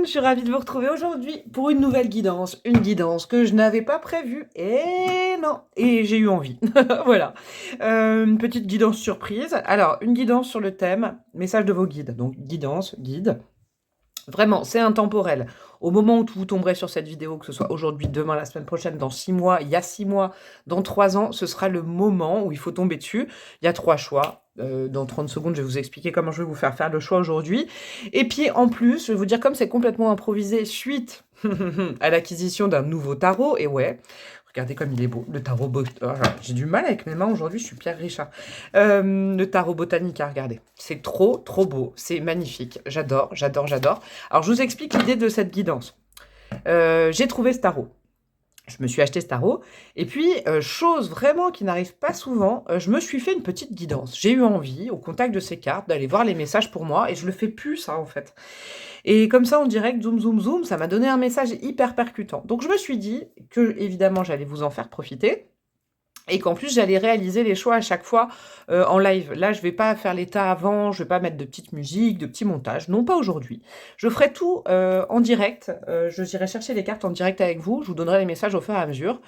monde, je suis ravie de vous retrouver aujourd'hui pour une nouvelle guidance. Une guidance que je n'avais pas prévue, et non, et j'ai eu envie. Voilà. Une petite guidance surprise. Alors, une guidance sur le thème message de vos guides. Donc, guidance, guide. Vraiment, c'est intemporel. Au moment où vous tomberez sur cette vidéo, que ce soit aujourd'hui, demain, la semaine prochaine, dans 6 mois, il y a 6 mois, dans 3 ans, ce sera le moment où il faut tomber dessus. Il y a 3 choix. Dans 30 secondes, je vais vous expliquer comment je vais vous faire le choix aujourd'hui. Et puis, en plus, je vais vous dire, comme c'est complètement improvisé, suite à l'acquisition d'un nouveau tarot, et ouais, regardez comme il est beau, le tarot... j'ai du mal avec mes mains aujourd'hui, je suis Pierre Richard. Le tarot Botanica, regardez. C'est trop, trop beau. C'est magnifique. J'adore, j'adore, j'adore. Alors, je vous explique l'idée de cette guidance. J'ai trouvé ce tarot. Je me suis acheté ce tarot. Et puis, chose vraiment qui n'arrive pas souvent, je me suis fait une petite guidance. J'ai eu envie, au contact de ces cartes, d'aller voir les messages pour moi. Et je le fais plus, ça, en fait. Et comme ça, en direct, zoom, zoom, zoom, ça m'a donné un message hyper percutant. Donc, je me suis dit que, évidemment, j'allais vous en faire profiter. Et qu'en plus, j'allais réaliser les choix à chaque fois en live. Là, je vais pas faire l'état avant, je vais pas mettre de petites musiques, de petits montages. Non, pas aujourd'hui. Je ferai tout en direct. J'irai chercher les cartes en direct avec vous. Je vous donnerai les messages au fur et à mesure.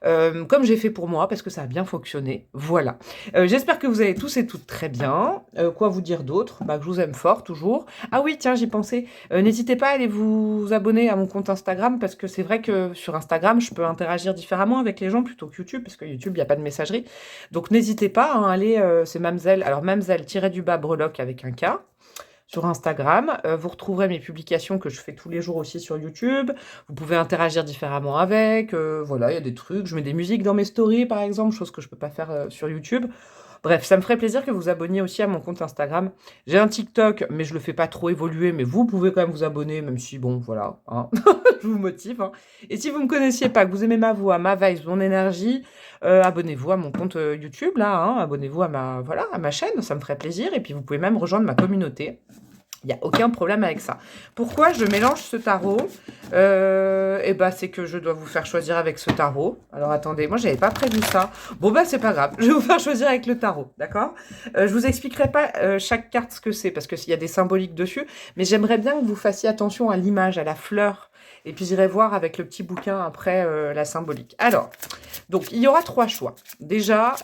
Comme j'ai fait pour moi, parce que ça a bien fonctionné. Voilà. J'espère que vous allez tous et toutes très bien. Quoi vous dire d'autre? Bah, que je vous aime fort, toujours. Ah oui, tiens, j'y pensais. N'hésitez pas à aller vous abonner à mon compte Instagram, parce que c'est vrai que sur Instagram, je peux interagir différemment avec les gens plutôt que YouTube, parce que YouTube, il n'y a pas de messagerie. Donc n'hésitez pas, hein, allez, c'est Mamzelle. Alors Mamzelle-du-bas breloque avec un K sur Instagram. Vous retrouverez mes publications que je fais tous les jours aussi sur YouTube. Vous pouvez interagir différemment avec. Voilà, il y a des trucs. Je mets des musiques dans mes stories, par exemple, chose que je peux pas faire sur YouTube. Bref, ça me ferait plaisir que vous abonniez aussi à mon compte Instagram. J'ai un TikTok, mais je le fais pas trop évoluer, mais vous pouvez quand même vous abonner, même si, bon, voilà, hein. Je vous motive. Hein. Et si vous me connaissiez pas, que vous aimez ma voix, ma vibe, mon énergie, abonnez-vous à mon compte YouTube, là, hein. Abonnez-vous à ma chaîne, ça me ferait plaisir. Et puis, vous pouvez même rejoindre ma communauté. Il n'y a aucun problème avec ça. Pourquoi je mélange ce tarot? Et bah, c'est que je dois vous faire choisir avec ce tarot. Alors, attendez, moi, j'avais pas prévu ça. Bon, bah, c'est pas grave. Je vais vous faire choisir avec le tarot, d'accord? Je vous expliquerai pas chaque carte ce que c'est, parce qu'il y a des symboliques dessus. Mais j'aimerais bien que vous fassiez attention à l'image, à la fleur. Et puis, j'irai voir avec le petit bouquin après la symbolique. Alors, donc, il y aura 3 choix. Déjà,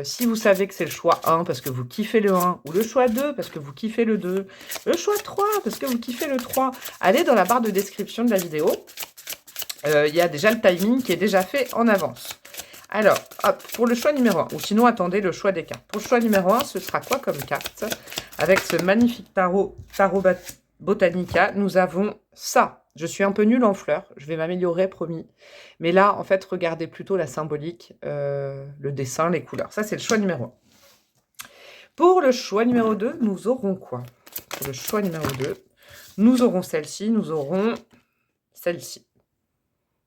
si vous savez que c'est le choix 1 parce que vous kiffez le 1, ou le choix 2 parce que vous kiffez le 2, le choix 3 parce que vous kiffez le 3, allez dans la barre de description de la vidéo. Il y a déjà le timing qui est déjà fait en avance. Alors, hop, pour le choix numéro 1, ou sinon, attendez le choix des cartes. Pour le choix numéro 1, ce sera quoi comme carte? Avec ce magnifique tarot Botanica, nous avons ça. Je suis un peu nulle en fleurs, je vais m'améliorer, promis. Mais là, en fait, regardez plutôt la symbolique, le dessin, les couleurs. Ça, c'est le choix numéro 1. Pour le choix numéro 2, nous aurons quoi? Pour le choix numéro 2, nous aurons celle-ci, nous aurons celle-ci.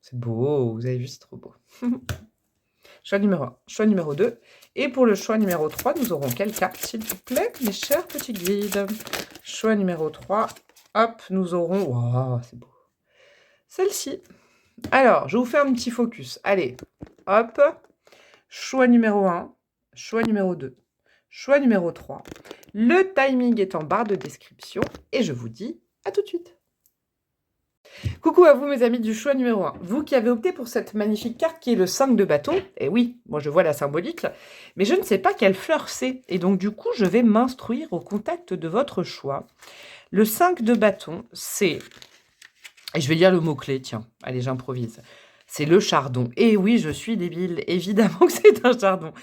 C'est beau, vous avez vu, c'est trop beau. Choix numéro 1, choix numéro 2. Et pour le choix numéro 3, nous aurons quelle carte, s'il vous plaît, mes chers petits guides? Choix numéro 3, hop, nous aurons... Waouh, c'est beau. Celle-ci. Alors, je vous fais un petit focus. Allez, hop. Choix numéro 1, choix numéro 2, choix numéro 3. Le timing est en barre de description. Et je vous dis à tout de suite. Coucou à vous mes amis du choix numéro 1. Vous qui avez opté pour cette magnifique carte qui est le 5 de bâton. Et oui, moi je vois la symbolique. Mais je ne sais pas quelle fleur c'est. Et donc du coup, je vais m'instruire au contact de votre choix. Le 5 de bâton, c'est... Et je vais lire le mot-clé, tiens. Allez, j'improvise. C'est le chardon. Et oui, je suis débile. Évidemment que c'est un chardon.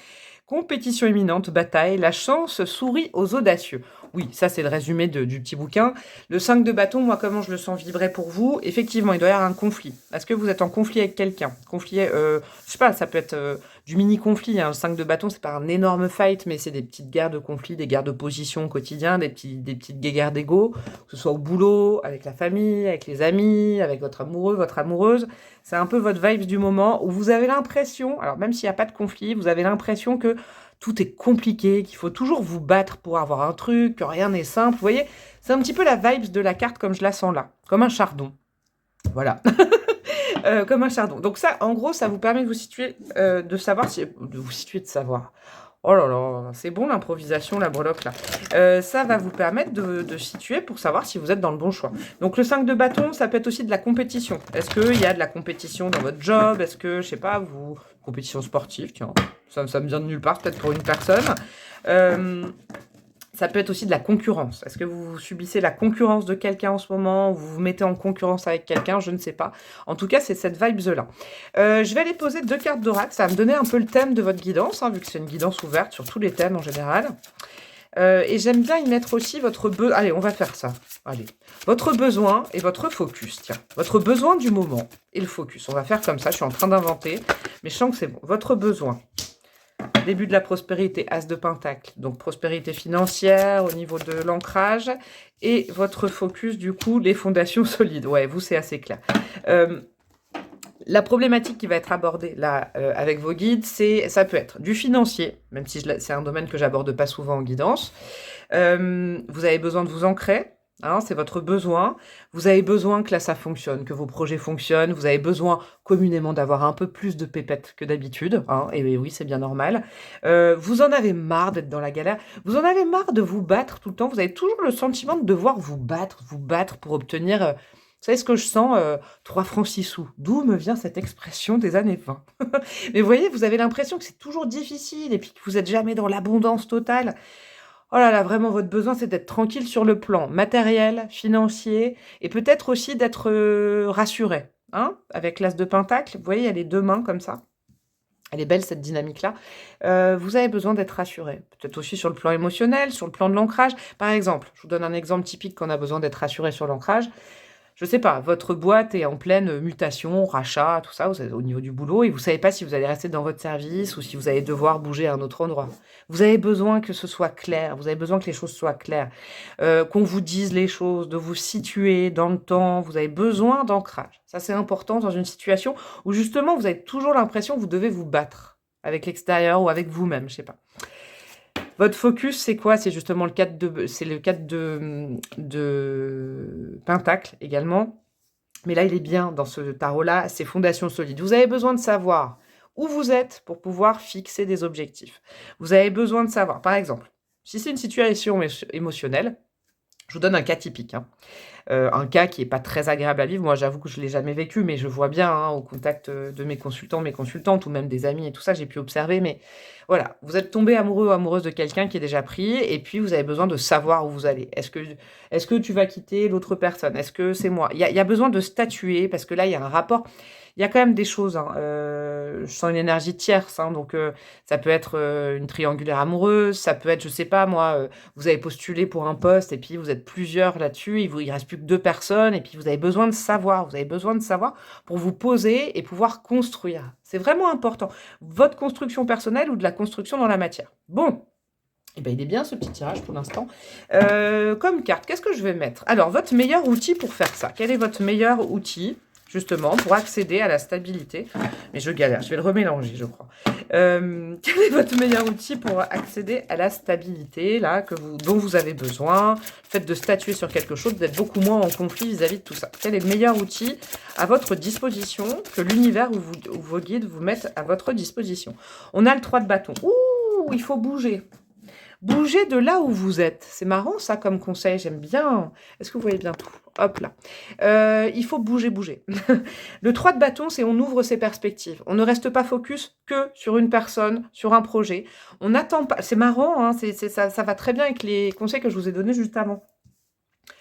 Compétition imminente, bataille, la chance sourit aux audacieux. Oui, ça c'est le résumé du petit bouquin. Le 5 de bâton, moi comment je le sens vibrer pour vous? Effectivement, il doit y avoir un conflit. Est-ce que vous êtes en conflit avec quelqu'un? Conflit, je sais pas, ça peut être du mini-conflit. Hein. Le 5 de bâton, c'est pas un énorme fight, mais c'est des petites guerres de conflit, des guerres de position au quotidien, des petites guerres d'ego, que ce soit au boulot, avec la famille, avec les amis, avec votre amoureux, votre amoureuse. C'est un peu votre vibe du moment où vous avez l'impression, alors même s'il n'y a pas de conflit, vous avez l'impression que tout est compliqué, qu'il faut toujours vous battre pour avoir un truc, que rien n'est simple. Vous voyez, c'est un petit peu la vibe de la carte comme je la sens là, comme un chardon. Voilà. Comme un chardon. Donc ça, en gros, ça vous permet de vous situer, de savoir si... De vous situer, de savoir. Oh là là, c'est bon l'improvisation, la breloque là. Ça va vous permettre de situer pour savoir si vous êtes dans le bon choix. Donc le 5 de bâton, ça peut être aussi de la compétition. Est-ce qu'il y a de la compétition dans votre job? Est-ce que, je sais pas, vous... Compétition sportive, tiens, ça me vient de nulle part, peut-être pour une personne. Ça peut être aussi de la concurrence. Est-ce que vous subissez la concurrence de quelqu'un en ce moment? Vous vous mettez en concurrence avec quelqu'un? Je ne sais pas. En tout cas, c'est cette vibe-là. Je vais aller poser 2 cartes d'oracle. Ça va me donner un peu le thème de votre guidance, hein, vu que c'est une guidance ouverte sur tous les thèmes en général. Et j'aime bien y mettre aussi votre... Allez, on va faire ça. Allez. Votre besoin et votre focus. Tiens, votre besoin du moment et le focus. On va faire comme ça. Je suis en train d'inventer, mais je sens que c'est bon. Votre besoin. Début de la prospérité, As de Pentacle. Donc, prospérité financière au niveau de l'ancrage. Et votre focus, du coup, les fondations solides. Ouais, vous, c'est assez clair. La problématique qui va être abordée là avec vos guides, ça peut être du financier, même si c'est un domaine que j'aborde pas souvent en guidance. Vous avez besoin de vous ancrer. Hein, c'est votre besoin. Vous avez besoin que là, ça fonctionne, que vos projets fonctionnent. Vous avez besoin communément d'avoir un peu plus de pépettes que d'habitude. Hein, et oui, c'est bien normal. Vous en avez marre d'être dans la galère. Vous en avez marre de vous battre tout le temps. Vous avez toujours le sentiment de devoir vous battre pour obtenir... vous savez ce que je sens 3 francs 6 sous. D'où me vient cette expression des années 20? Mais vous voyez, vous avez l'impression que c'est toujours difficile et puis que vous n'êtes jamais dans l'abondance totale. Oh là là, vraiment, votre besoin, c'est d'être tranquille sur le plan matériel, financier, et peut-être aussi d'être rassuré. Hein, avec l'As de Pentacle, vous voyez, il y a les 2 mains comme ça. Elle est belle, cette dynamique-là. Vous avez besoin d'être rassuré. Peut-être aussi sur le plan émotionnel, sur le plan de l'ancrage. Par exemple, je vous donne un exemple typique qu'on a besoin d'être rassuré sur l'ancrage. Je sais pas, votre boîte est en pleine mutation, rachat, tout ça, vous êtes au niveau du boulot, et vous savez pas si vous allez rester dans votre service ou si vous allez devoir bouger à un autre endroit. Vous avez besoin que ce soit clair, vous avez besoin que les choses soient claires, qu'on vous dise les choses, de vous situer dans le temps, vous avez besoin d'ancrage. Ça, c'est important dans une situation où justement, vous avez toujours l'impression que vous devez vous battre avec l'extérieur ou avec vous-même, je sais pas. Votre focus, c'est quoi? C'est justement le 4 de Pentacle également. Mais là, il est bien dans ce tarot-là, c'est fondations solides. Vous avez besoin de savoir où vous êtes pour pouvoir fixer des objectifs. Vous avez besoin de savoir, par exemple, si c'est une situation émotionnelle, je vous donne un cas typique. Hein. Un cas qui n'est pas très agréable à vivre. Moi, j'avoue que je ne l'ai jamais vécu, mais je vois bien hein, au contact de mes consultants, mes consultantes, ou même des amis et tout ça, j'ai pu observer. Mais voilà, vous êtes tombé amoureux ou amoureuse de quelqu'un qui est déjà pris, et puis vous avez besoin de savoir où vous allez. Est-ce que tu vas quitter l'autre personne? Est-ce que c'est moi? Il y a besoin de statuer, parce que là, il y a un rapport... Il y a quand même des choses, hein. Je sens une énergie tierce, hein, donc ça peut être une triangulaire amoureuse, ça peut être, je sais pas moi, vous avez postulé pour un poste et puis vous êtes plusieurs là-dessus, il reste plus que 2 personnes et puis vous avez besoin de savoir, pour vous poser et pouvoir construire. C'est vraiment important. Votre construction personnelle ou de la construction dans la matière. Bon. Eh ben, il est bien ce petit tirage pour l'instant. Comme carte, qu'est-ce que je vais mettre? Alors, votre meilleur outil pour faire ça. Quel est votre meilleur outil justement, pour accéder à la stabilité? Mais je galère, je vais le remélanger, je crois. Quel est votre meilleur outil pour accéder à la stabilité, là, dont vous avez besoin? Le fait de statuer sur quelque chose, d'être beaucoup moins en conflit vis-à-vis de tout ça. Quel est le meilleur outil à votre disposition que l'univers ou vos guides vous mettent à votre disposition? On a le 3 de bâton. Ouh, il faut bouger. Bougez de là où vous êtes. C'est marrant ça comme conseil, j'aime bien. Est-ce que vous voyez bien tout? Hop là. Il faut bouger. Le 3 de bâton, c'est on ouvre ses perspectives. On ne reste pas focus que sur une personne, sur un projet. On n'attend pas. C'est marrant, hein, ça va très bien avec les conseils que je vous ai donnés juste avant.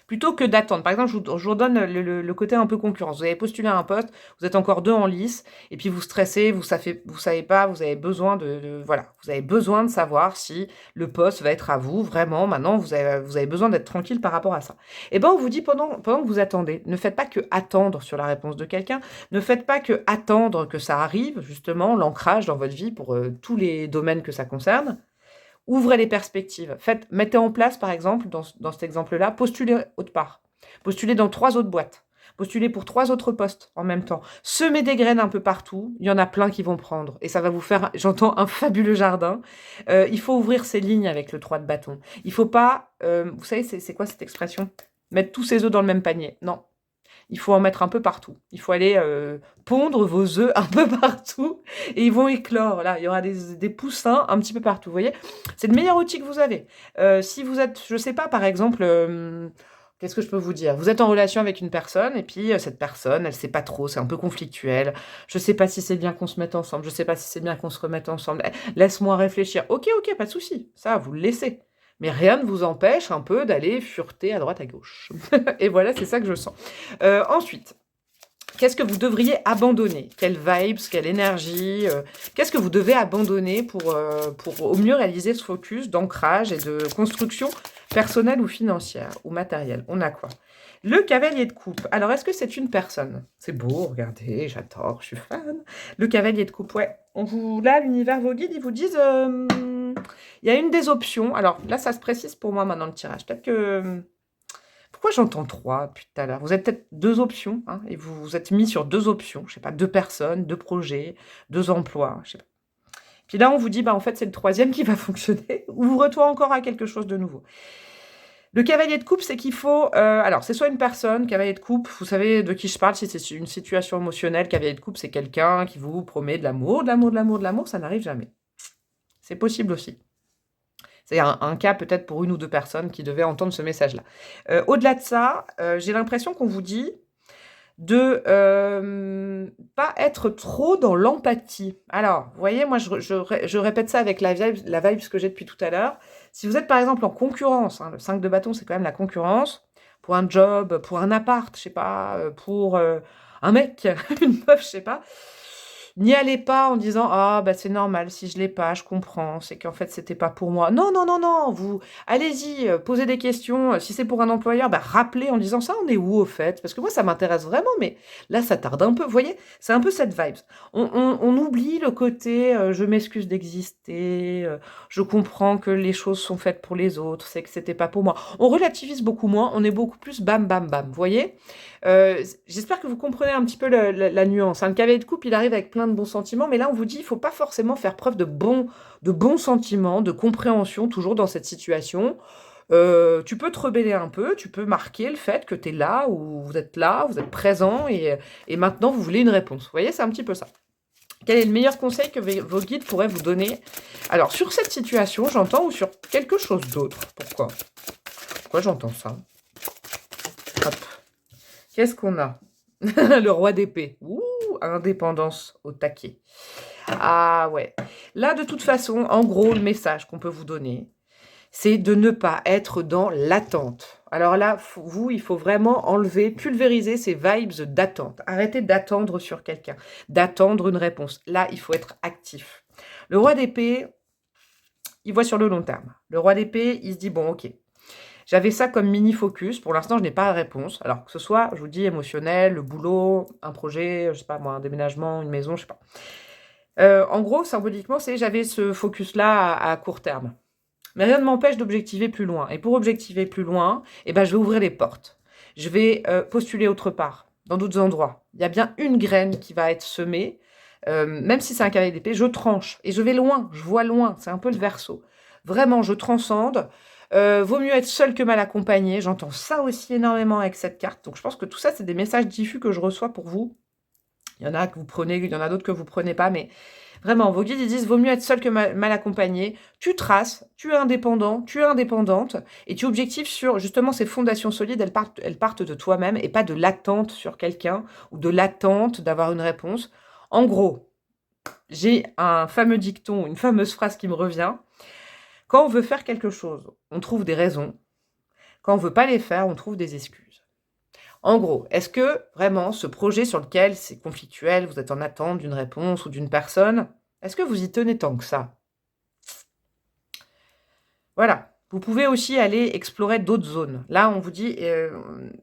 Plutôt que d'attendre. Par exemple, je vous donne le côté un peu concurrence. Vous avez postulé à un poste, vous êtes encore 2 en lice, et puis vous stressez, vous savez pas, vous avez besoin voilà, vous avez besoin de savoir si le poste va être à vous, vraiment, maintenant, vous avez besoin d'être tranquille par rapport à ça. Et ben, on vous dit, pendant que vous attendez, ne faites pas que attendre sur la réponse de quelqu'un, ne faites pas que attendre que ça arrive, justement, l'ancrage dans votre vie pour tous les domaines que ça concerne. Ouvrez les perspectives. Mettez en place, par exemple, dans cet exemple-là, postulez autre part. Postulez dans 3 autres boîtes. Postulez pour 3 autres postes en même temps. Semez des graines un peu partout. Il y en a plein qui vont prendre. Et ça va vous faire, j'entends, un fabuleux jardin. Il faut ouvrir ses lignes avec le 3 de bâton. Il ne faut pas... vous savez, c'est quoi cette expression? Mettre tous ses œufs dans le même panier. Non. il faut en mettre un peu partout. Il faut aller pondre vos œufs un peu partout et ils vont éclore. Là, il y aura des poussins un petit peu partout. Vous voyez, c'est le meilleur outil que vous avez. Si vous êtes, je sais pas, par exemple, qu'est-ce que je peux vous dire? Vous êtes en relation avec une personne et puis cette personne, elle sait pas trop, c'est un peu conflictuel. Je sais pas si c'est bien qu'on se mette ensemble, je sais pas si c'est bien qu'on se remette ensemble. Laisse-moi réfléchir. Ok, ok, pas de souci. Ça, vous le laissez. Mais rien ne vous empêche un peu d'aller fureter à droite à gauche. Et voilà, c'est ça que je sens. Ensuite, qu'est-ce que vous devriez abandonner? Quelle vibes, quelle énergie qu'est-ce que vous devez abandonner pour au mieux réaliser ce focus d'ancrage et de construction personnelle ou financière ou matérielle? On a quoi? Le cavalier de coupe. Alors, est-ce que c'est une personne? C'est beau, regardez, j'adore, je suis fan. Le cavalier de coupe, ouais. Là, l'univers, vos guides, ils vous disent... il y a une des options. Alors, là, ça se précise pour moi maintenant le tirage. Peut-être que... Pourquoi j'entends 3 depuis tout à l'heure? Vous avez peut-être 2 options, hein, et vous vous êtes mis sur 2 options. Je sais pas, 2 personnes, 2 projets, 2 emplois, je sais pas. Puis là, on vous dit, bah, en fait, c'est le troisième qui va fonctionner. Ouvre-toi encore à quelque chose de nouveau. Le cavalier de coupe, c'est qu'il faut... alors, c'est soit une personne, cavalier de coupe, vous savez de qui je parle, si c'est une situation émotionnelle, cavalier de coupe, c'est quelqu'un qui vous promet de l'amour, de l'amour, de l'amour, de l'amour, ça n'arrive jamais. C'est possible aussi. C'est un cas peut-être pour 1 ou 2 personnes qui devaient entendre ce message-là. Au-delà de ça, j'ai l'impression qu'on vous dit de pas être trop dans l'empathie. Alors, vous voyez, moi, je répète ça avec la vibe que j'ai depuis tout à l'heure. Si vous êtes, par exemple, en concurrence, hein, le 5 de bâton, c'est quand même la concurrence, pour un job, pour un appart, je sais pas, pour un mec, une meuf, je sais pas, n'y allez pas en disant: «Ah bah, c'est normal, si je l'ai pas, je comprends, c'est qu'en fait, c'était pas pour moi». Non, non, non, non, vous allez-y, posez des questions, si c'est pour un employeur, bah, rappelez en disant: «Ça, on est où au fait? Parce que moi, ça m'intéresse vraiment, mais là, ça tarde un peu». Vous voyez? C'est un peu cette vibes. On oublie le côté, «Je m'excuse d'exister, je comprends que les choses sont faites pour les autres, c'est que c'était pas pour moi». On relativise beaucoup moins, on est beaucoup plus bam, bam, bam, vous voyez? J'espère que vous comprenez un petit peu la nuance, hein. Le cavalier de coupe, il arrive avec plein de bons sentiments, mais là, on vous dit, il ne faut pas forcément faire preuve de bons sentiments, de compréhension, toujours dans cette situation. Tu peux te rebeller un peu, tu peux marquer le fait que tu es là, ou vous êtes présent, et maintenant, vous voulez une réponse. Vous voyez, c'est un petit peu ça. Quel est le meilleur conseil que vos guides pourraient vous donner? Alors, sur cette situation, j'entends, ou sur quelque chose d'autre. Pourquoi j'entends ça? Hop. Qu'est-ce qu'on a? Le roi d'épée. Ouh, indépendance au taquet. Ah ouais. Là, de toute façon, en gros, le message qu'on peut vous donner, c'est de ne pas être dans l'attente. Alors là, il faut vraiment enlever, pulvériser ces vibes d'attente. Arrêtez d'attendre sur quelqu'un, d'attendre une réponse. Là, il faut être actif. Le roi d'épée, il voit sur le long terme. Le roi d'épée, il se dit, bon, ok, j'avais ça comme mini-focus. Pour l'instant, je n'ai pas la réponse. Alors, que ce soit, je vous dis, émotionnel, le boulot, un projet, je sais pas moi, un déménagement, une maison, je sais pas. En gros, symboliquement, c'est j'avais ce focus-là à court terme. Mais rien ne m'empêche d'objectiver plus loin. Et pour objectiver plus loin, eh ben, je vais ouvrir les portes. Je vais postuler autre part, dans d'autres endroits. Il y a bien une graine qui va être semée. Même si c'est un cavalier d'épée, je tranche. Et je vais loin, je vois loin. C'est un peu le verso. Vraiment, je transcende. Vaut mieux être seul que mal accompagné. J'entends ça aussi énormément avec cette carte. Donc, je pense que tout ça, c'est des messages diffus que je reçois pour vous. Il y en a que vous prenez, il y en a d'autres que vous prenez pas. Mais vraiment, vos guides, ils disent, vaut mieux être seul que mal accompagné. Tu traces, tu es indépendant, tu es indépendante. Et tu objectives sur, justement, ces fondations solides. Elles partent de toi-même et pas de l'attente sur quelqu'un ou de l'attente d'avoir une réponse. En gros, j'ai un fameux dicton, une fameuse phrase qui me revient. Quand on veut faire quelque chose, on trouve des raisons. Quand on ne veut pas les faire, on trouve des excuses. En gros, est-ce que vraiment ce projet sur lequel c'est conflictuel, vous êtes en attente d'une réponse ou d'une personne, est-ce que vous y tenez tant que ça? Voilà. Vous pouvez aussi aller explorer d'autres zones. Là, on vous dit,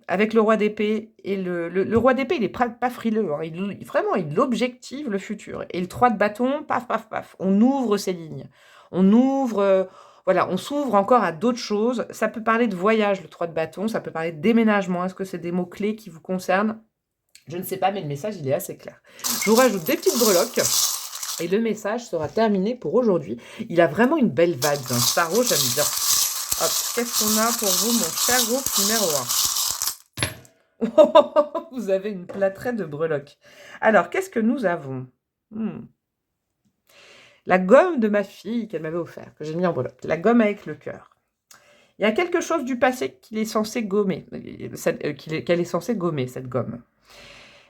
avec le roi d'épée, et le roi d'épée, il n'est pas frileux. Hein, vraiment, il objective le futur. Et le 3 de bâton, paf, paf, paf. On ouvre ces lignes. On ouvre, voilà, on s'ouvre encore à d'autres choses. Ça peut parler de voyage, le 3 de bâton. Ça peut parler de déménagement. Est-ce que c'est des mots-clés qui vous concernent? Je ne sais pas, mais le message, il est assez clair. Je vous rajoute des petites breloques. Et le message sera terminé pour aujourd'hui. Il a vraiment une belle vague. Un tarot, j'aime bien. Hop, qu'est-ce qu'on a pour vous, mon cher groupe numéro 1? Vous avez une plâtrée de breloques. Alors, qu'est-ce que nous avons? La gomme de ma fille qu'elle m'avait offert, que j'ai mis en breloque. La gomme avec le cœur. Il y a quelque chose du passé qu'il est censé gommer, qu'elle est censée gommer, cette gomme.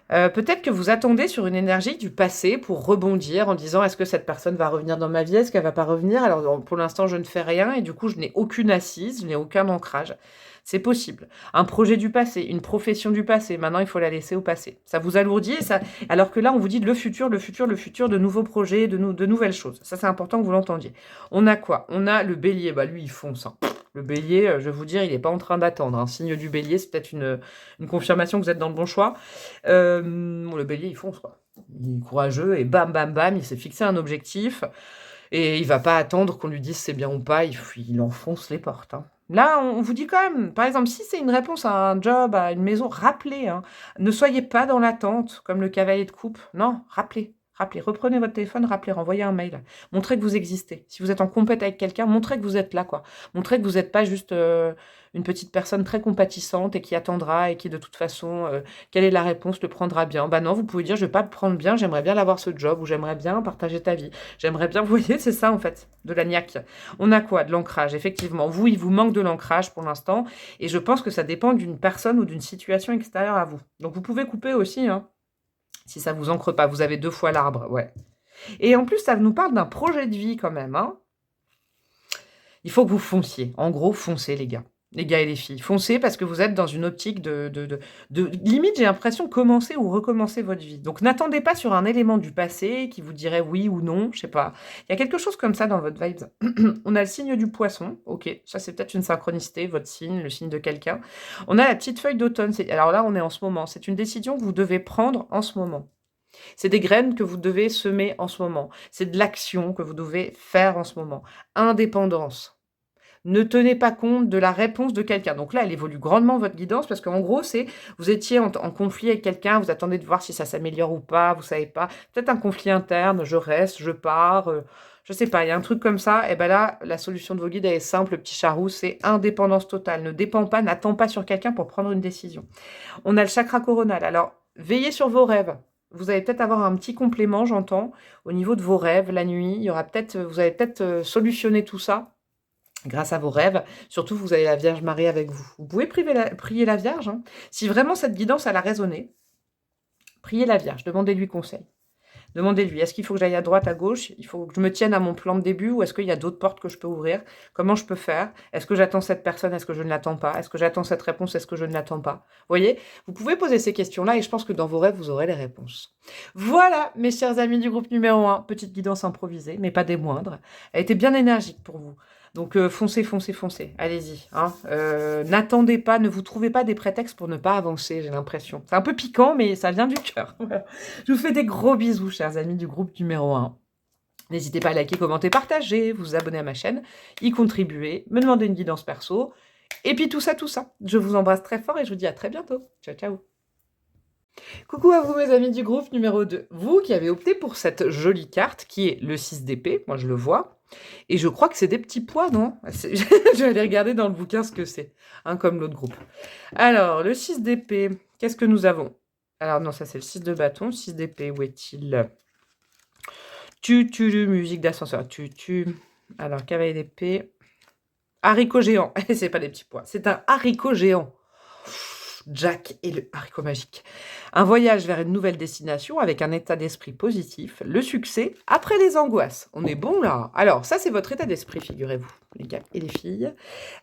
Peut-être que vous attendez sur une énergie du passé pour rebondir en disant est-ce que cette personne va revenir dans ma vie, est-ce qu'elle va pas revenir? Alors pour l'instant je ne fais rien et du coup je n'ai aucune assise, je n'ai aucun ancrage. C'est possible. Un projet du passé, une profession du passé, maintenant il faut la laisser au passé. Ça vous alourdit, alors que là on vous dit le futur, le futur, le futur, de nouveaux projets, de nouvelles choses. Ça c'est important que vous l'entendiez. On a quoi? On a le bélier, bah lui il fonce. Hein. Le bélier, je vais vous dire, il n'est pas en train d'attendre. Un signe du bélier, c'est peut-être une confirmation que vous êtes dans le bon choix. Le bélier, il fonce, quoi. Il est courageux et bam, bam, bam, il s'est fixé un objectif. Et il va pas attendre qu'on lui dise c'est bien ou pas, il enfonce les portes. Hein. Là, on vous dit quand même, par exemple, si c'est une réponse à un job, à une maison, rappelez. Hein, ne soyez pas dans l'attente, comme le cavalier de coupe. Non, rappelez. Rappelez, reprenez votre téléphone, rappelez, renvoyez un mail. Montrez que vous existez. Si vous êtes en compète avec quelqu'un, montrez que vous êtes là, quoi. Montrez que vous n'êtes pas juste une petite personne très compatissante et qui attendra et qui, de toute façon, quelle est la réponse, le prendra bien. Bah non, vous pouvez dire, je vais pas le prendre bien, j'aimerais bien l'avoir ce job ou j'aimerais bien partager ta vie. J'aimerais bien, vous voyez, c'est ça, en fait, de la niaque. On a quoi? De l'ancrage, effectivement. Vous, il vous manque de l'ancrage pour l'instant et je pense que ça dépend d'une personne ou d'une situation extérieure à vous. Donc, vous pouvez couper aussi, hein. Si ça vous ancre pas, vous avez 2 fois l'arbre, ouais. Et en plus, ça nous parle d'un projet de vie quand même. Hein. Il faut que vous fonciez. En gros, foncez les gars. Les gars et les filles. Foncez parce que vous êtes dans une optique de limite, j'ai l'impression, commencer ou recommencer votre vie. Donc n'attendez pas sur un élément du passé qui vous dirait oui ou non, je sais pas. Il y a quelque chose comme ça dans votre vibe. On a le signe du poisson. Ok, ça c'est peut-être une synchronicité, votre signe, le signe de quelqu'un. On a la petite feuille d'automne. Alors là, on est en ce moment. C'est une décision que vous devez prendre en ce moment. C'est des graines que vous devez semer en ce moment. C'est de l'action que vous devez faire en ce moment. Indépendance. Ne tenez pas compte de la réponse de quelqu'un. Donc là, elle évolue grandement votre guidance parce qu'en gros, c'est vous étiez en conflit avec quelqu'un, vous attendez de voir si ça s'améliore ou pas, vous savez pas. Peut-être un conflit interne, je reste, je pars, je sais pas, il y a un truc comme ça. Et ben là, la solution de vos guides, elle est simple, le petit charou, c'est indépendance totale. Ne dépend pas, n'attends pas sur quelqu'un pour prendre une décision. On a le chakra coronal. Alors, veillez sur vos rêves. Vous allez peut-être avoir un petit complément, j'entends, au niveau de vos rêves, la nuit. Il y aura peut-être, vous allez peut-être solutionner tout ça grâce à vos rêves. Surtout, vous avez la Vierge Marie avec vous. Vous pouvez prier la Vierge. Hein. Si vraiment cette guidance, elle a résonné, priez la Vierge, demandez-lui conseil. Demandez-lui, est-ce qu'il faut que j'aille à droite, à gauche? Il faut que je me tienne à mon plan de début ou est-ce qu'il y a d'autres portes que je peux ouvrir? Comment je peux faire? Est-ce que j'attends cette personne? Est-ce que je ne l'attends pas? Est-ce que j'attends cette réponse? Est-ce que je ne l'attends pas? Vous voyez? Vous pouvez poser ces questions-là et je pense que dans vos rêves, vous aurez les réponses. Voilà, mes chers amis du groupe numéro 1, petite guidance improvisée, mais pas des moindres. Elle était bien énergique pour vous. Donc foncez, foncez, foncez. Allez-y. Hein. N'attendez pas, ne vous trouvez pas des prétextes pour ne pas avancer, j'ai l'impression. C'est un peu piquant, mais ça vient du cœur. Voilà. Je vous fais des gros bisous, chers amis du groupe numéro 1. N'hésitez pas à liker, commenter, partager, vous abonner à ma chaîne, y contribuer, me demander une guidance perso. Et puis tout ça, tout ça. Je vous embrasse très fort et je vous dis à très bientôt. Ciao, ciao. Coucou à vous mes amis du groupe numéro 2. Vous qui avez opté pour cette jolie carte qui est le 6 d'épée, moi je le vois. Et je crois que c'est des petits pois, non? Je vais aller regarder dans le bouquin ce que c'est, hein, comme l'autre groupe. Alors, le 6 d'épée, qu'est-ce que nous avons? Alors non, ça c'est le 6 de bâton, 6 d'épée, où est-il? Musique d'ascenseur, Alors, cavalier d'épée, haricot géant, c'est pas des petits pois, c'est un haricot géant. Jack et le haricot magique. Un voyage vers une nouvelle destination avec un état d'esprit positif, le succès après les angoisses. On est bon là. Alors ça c'est votre état d'esprit, figurez-vous, les gars et les filles.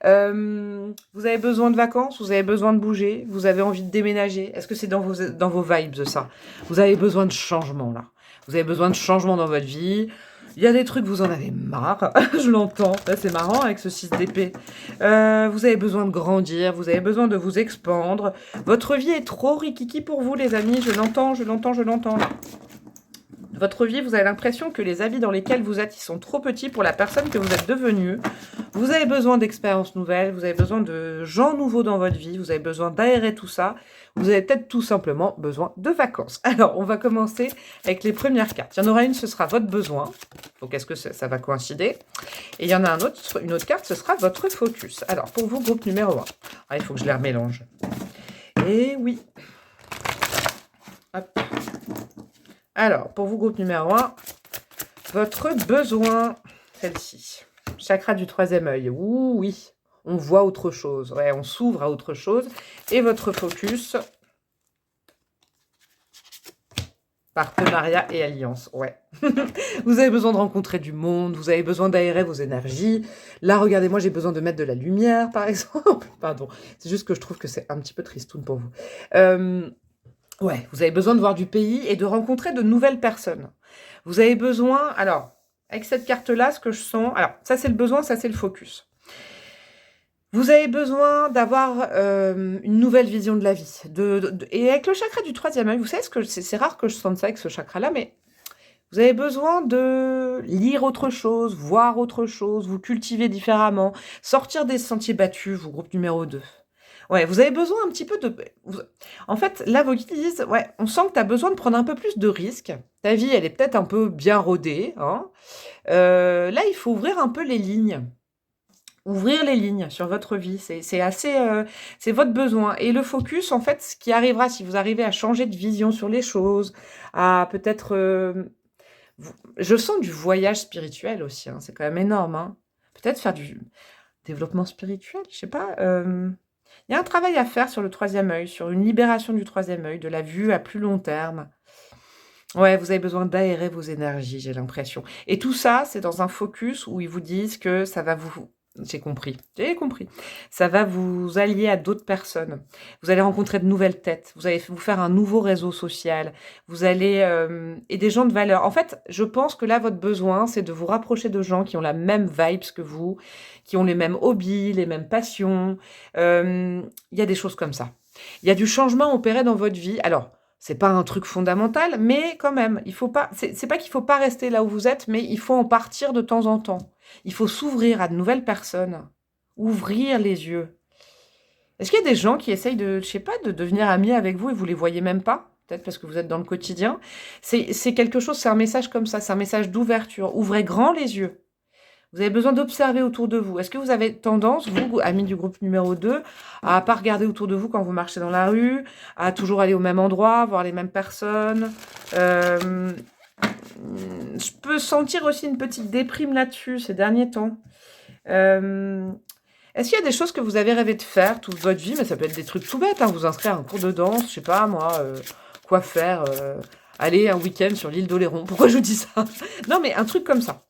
Vous avez besoin de vacances, vous avez besoin de bouger, vous avez envie de déménager. Est-ce que c'est dans vos vibes ça? Vous avez besoin de changement là. Vous avez besoin de changement dans votre vie. Il y a des trucs, vous en avez marre, je l'entends, c'est marrant avec ce 6 d'épée. Vous avez besoin de grandir, vous avez besoin de vous expandre. Votre vie est trop rikiki pour vous les amis, je l'entends là. Votre vie, vous avez l'impression que les habits dans lesquels vous êtes, ils sont trop petits pour la personne que vous êtes devenue. Vous avez besoin d'expériences nouvelles, vous avez besoin de gens nouveaux dans votre vie, vous avez besoin d'aérer tout ça. Vous avez peut-être tout simplement besoin de vacances. Alors, on va commencer avec les premières cartes. Il y en aura une, ce sera votre besoin. Donc, est-ce que ça va coïncider? Et il y en a une autre carte, ce sera votre focus. Alors, pour vous, groupe numéro 1. Ah, il faut que je les remélange. Et oui. Hop. Alors, pour vous, groupe numéro 1, votre besoin, celle-ci. Chakra du troisième œil. Ouh, oui, on voit autre chose. Ouais, on s'ouvre à autre chose. Et votre focus, partenariat et alliance. Ouais. Vous avez besoin de rencontrer du monde, vous avez besoin d'aérer vos énergies. Là, regardez, moi, j'ai besoin de mettre de la lumière, par exemple. Pardon, c'est juste que je trouve que c'est un petit peu tristoun pour vous. Ouais, vous avez besoin de voir du pays et de rencontrer de nouvelles personnes. Vous avez besoin, alors, avec cette carte-là, ce que je sens, alors, ça c'est le besoin, ça c'est le focus. Vous avez besoin d'avoir une nouvelle vision de la vie. Et avec le chakra du troisième œil, vous savez, c'est rare que je sente ça avec ce chakra-là, mais vous avez besoin de lire autre chose, voir autre chose, vous cultiver différemment, sortir des sentiers battus, vous, groupe numéro 2. Ouais, vous avez besoin un petit peu de... En fait, là, vos guides disent, ouais, on sent que tu as besoin de prendre un peu plus de risques. Ta vie, elle est peut-être un peu bien rodée. Hein. Là, il faut ouvrir un peu les lignes. Ouvrir les lignes sur votre vie, c'est assez... c'est votre besoin. Et le focus, en fait, ce qui arrivera, si vous arrivez à changer de vision sur les choses, à peut-être... je sens du voyage spirituel aussi, hein, c'est quand même énorme. Hein. Peut-être faire du développement spirituel, je sais pas... Il y a un travail à faire sur le troisième œil, sur une libération du troisième œil, de la vue à plus long terme. Ouais, vous avez besoin d'aérer vos énergies, j'ai l'impression. Et tout ça, c'est dans un focus où ils vous disent que ça va vous... J'ai compris. Ça va vous allier à d'autres personnes. Vous allez rencontrer de nouvelles têtes. Vous allez vous faire un nouveau réseau social. Vous allez... et des gens de valeur. En fait, je pense que là, votre besoin, c'est de vous rapprocher de gens qui ont la même vibes que vous, qui ont les mêmes hobbies, les mêmes passions. Il y a des choses comme ça. Il y a du changement opéré dans votre vie. Alors, c'est pas un truc fondamental, mais quand même, il faut pas... C'est pas qu'il faut pas rester là où vous êtes, mais il faut en partir de temps en temps. Il faut s'ouvrir à de nouvelles personnes. Ouvrir les yeux. Est-ce qu'il y a des gens qui essayent de, je sais pas, de devenir amis avec vous et vous les voyez même pas? Peut-être parce que vous êtes dans le quotidien. C'est quelque chose, c'est un message comme ça, c'est un message d'ouverture. Ouvrez grand les yeux. Vous avez besoin d'observer autour de vous. Est-ce que vous avez tendance, vous, amis du groupe numéro 2, à pas regarder autour de vous quand vous marchez dans la rue, à toujours aller au même endroit, voir les mêmes personnes Je peux sentir aussi une petite déprime là-dessus ces derniers temps. Est-ce qu'il y a des choses que vous avez rêvé de faire toute votre vie? Mais ça peut être des trucs tout bêtes, hein, vous inscrire à un cours de danse, je sais pas moi, quoi faire, aller un week-end sur l'île d'Oléron. Pourquoi je vous dis ça? Non mais un truc comme ça.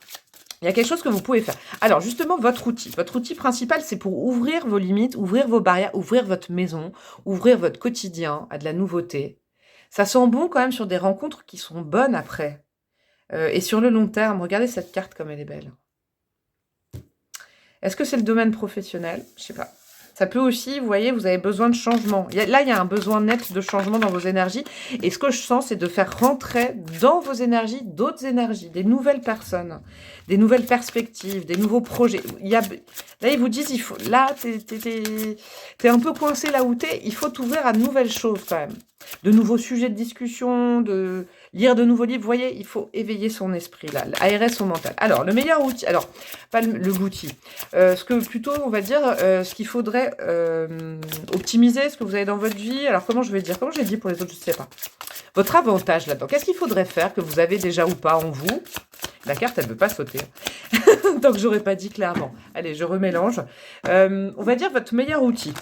Il y a quelque chose que vous pouvez faire. Alors, justement, votre outil principal, c'est pour ouvrir vos limites, ouvrir vos barrières, ouvrir votre maison, ouvrir votre quotidien à de la nouveauté. Ça sent bon quand même sur des rencontres qui sont bonnes après. Et sur le long terme, regardez cette carte comme elle est belle. Est-ce que c'est le domaine professionnel? Je sais pas. Ça peut aussi, vous voyez, vous avez besoin de changement. Là, il y a un besoin net de changement dans vos énergies. Et ce que je sens, c'est de faire rentrer dans vos énergies d'autres énergies, des nouvelles personnes, des nouvelles perspectives, des nouveaux projets. Là, ils vous disent, là, t'es un peu coincé là où t'es, il faut t'ouvrir à de nouvelles choses quand même. De nouveaux sujets de discussion, de lire de nouveaux livres. Vous voyez, il faut éveiller son esprit, là, aérer son mental. Alors, le meilleur outil, alors, pas l'outil, ce que plutôt, on va dire, ce qu'il faudrait optimiser, ce que vous avez dans votre vie. Alors, comment je vais dire pour les autres, je ne sais pas. Votre avantage là-dedans, qu'est-ce qu'il faudrait faire que vous avez déjà ou pas en vous? La carte, elle ne veut pas sauter. Donc, j'aurais pas dit clairement. Allez, je remélange. On va dire votre meilleur outil.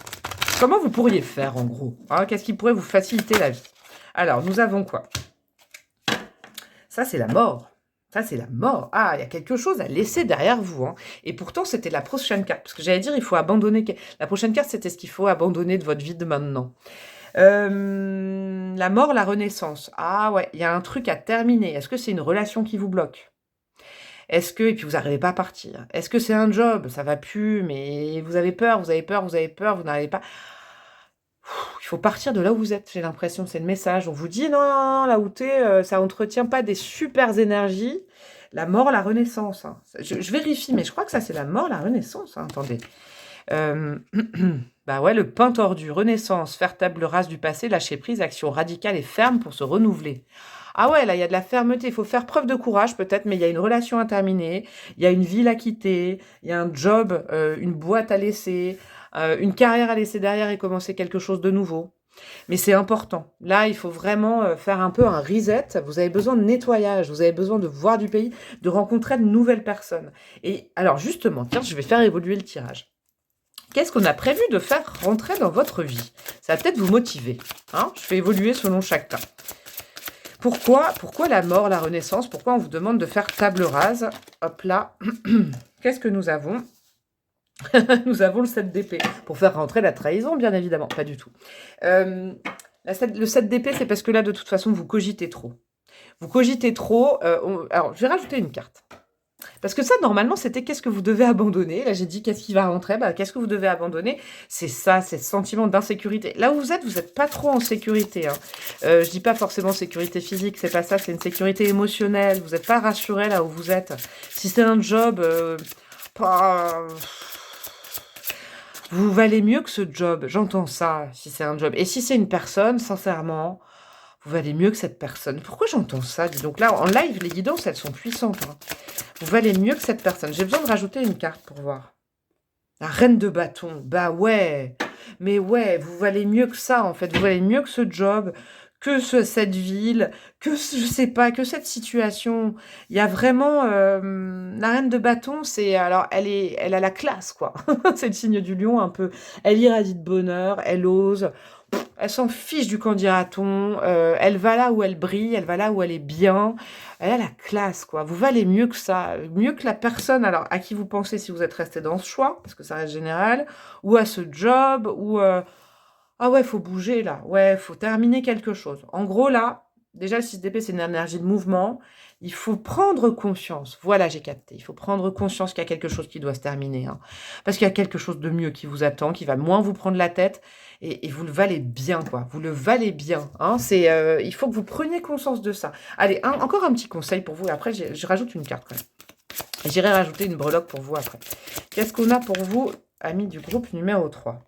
Comment vous pourriez faire, en gros, hein? Qu'est-ce qui pourrait vous faciliter la vie? Alors, nous avons quoi? Ça, c'est la mort. Ça, c'est la mort. Ah, il y a quelque chose à laisser derrière vous. Hein. Et pourtant, c'était la prochaine carte. Parce que j'allais dire, il faut abandonner... La prochaine carte, c'était ce qu'il faut abandonner de votre vie de maintenant. La mort, la renaissance. Ah ouais, il y a un truc à terminer. Est-ce que c'est une relation qui vous bloque? Est-ce que... Et puis, vous n'arrivez pas à partir. Est-ce que c'est un job? Ça va plus, mais vous avez peur, vous n'arrivez pas... Il faut partir de là où vous êtes, j'ai l'impression, c'est le message. On vous dit, non, là où t'es, ça entretient pas des super énergies. La mort, la renaissance. Hein. Je vérifie, mais je crois que ça, c'est la mort, la renaissance. Hein. Attendez. Bah ouais, le pain tordu, renaissance, faire table rase du passé, lâcher prise, action radicale et ferme pour se renouveler. Ah ouais, là, il y a de la fermeté. Il faut faire preuve de courage, peut-être, mais il y a une relation à terminer, il y a une ville à quitter, il y a un job, une boîte à laisser... une carrière à laisser derrière et commencer quelque chose de nouveau. Mais c'est important. Là, il faut vraiment faire un peu un reset. Vous avez besoin de nettoyage, vous avez besoin de voir du pays, de rencontrer de nouvelles personnes. Et alors justement, tiens, je vais faire évoluer le tirage. Qu'est-ce qu'on a prévu de faire rentrer dans votre vie? Ça va peut-être vous motiver. Hein, je fais évoluer selon chaque cas. Pourquoi la mort, la renaissance? Pourquoi on vous demande de faire table rase? Hop là. Qu'est-ce que nous avons? Nous avons le 7 d'épée. Pour faire rentrer la trahison, bien évidemment. Pas du tout. Le 7 d'épée, c'est parce que là, de toute façon, vous cogitez trop. Vous cogitez trop. Alors, je vais rajouter une carte. Parce que ça, normalement, c'était qu'est-ce que vous devez abandonner. Là, j'ai dit qu'est-ce qui va rentrer. Bah, qu'est-ce que vous devez abandonner? C'est ça, c'est ce sentiment d'insécurité. Là où vous n'êtes pas trop en sécurité. Hein. Je dis pas forcément sécurité physique, c'est pas ça, c'est une sécurité émotionnelle. Vous n'êtes pas rassuré là où vous êtes. Si c'est un job, pas... Vous valez mieux que ce job. J'entends ça, si c'est un job. Et si c'est une personne, sincèrement... Vous valez mieux que cette personne. Pourquoi j'entends ça? Dis donc là, en live, les guidances, elles sont puissantes. Hein. Vous valez mieux que cette personne. J'ai besoin de rajouter une carte pour voir. La reine de bâton. Bah ouais. Mais ouais, vous valez mieux que ça, en fait. Vous valez mieux que ce job, que cette ville, que, je sais pas, que cette situation. Il y a vraiment... la reine de bâton, c'est... Alors, elle a la classe, quoi. C'est le signe du lion, un peu. Elle irradie de bonheur, elle ose... Elle s'en fiche du candidaton, elle va là où elle brille, elle va là où elle est bien, elle a la classe, quoi. Vous valez mieux que ça, mieux que la personne alors à qui vous pensez si vous êtes resté dans ce choix, parce que ça reste général, ou à ce job, ou... Ah ouais, faut bouger là, ouais, faut terminer quelque chose. En gros, là, déjà le 6 d'épée, c'est une énergie de mouvement, il faut prendre conscience, voilà, j'ai capté, il faut prendre conscience qu'il y a quelque chose qui doit se terminer, hein. Parce qu'il y a quelque chose de mieux qui vous attend, qui va moins vous prendre la tête, et vous le valez bien, quoi. Vous le valez bien. Hein. Il faut que vous preniez conscience de ça. Allez, encore un petit conseil pour vous. Et après, je rajoute une carte. J'irai rajouter une breloque pour vous après. Qu'est-ce qu'on a pour vous, amis du groupe numéro 3?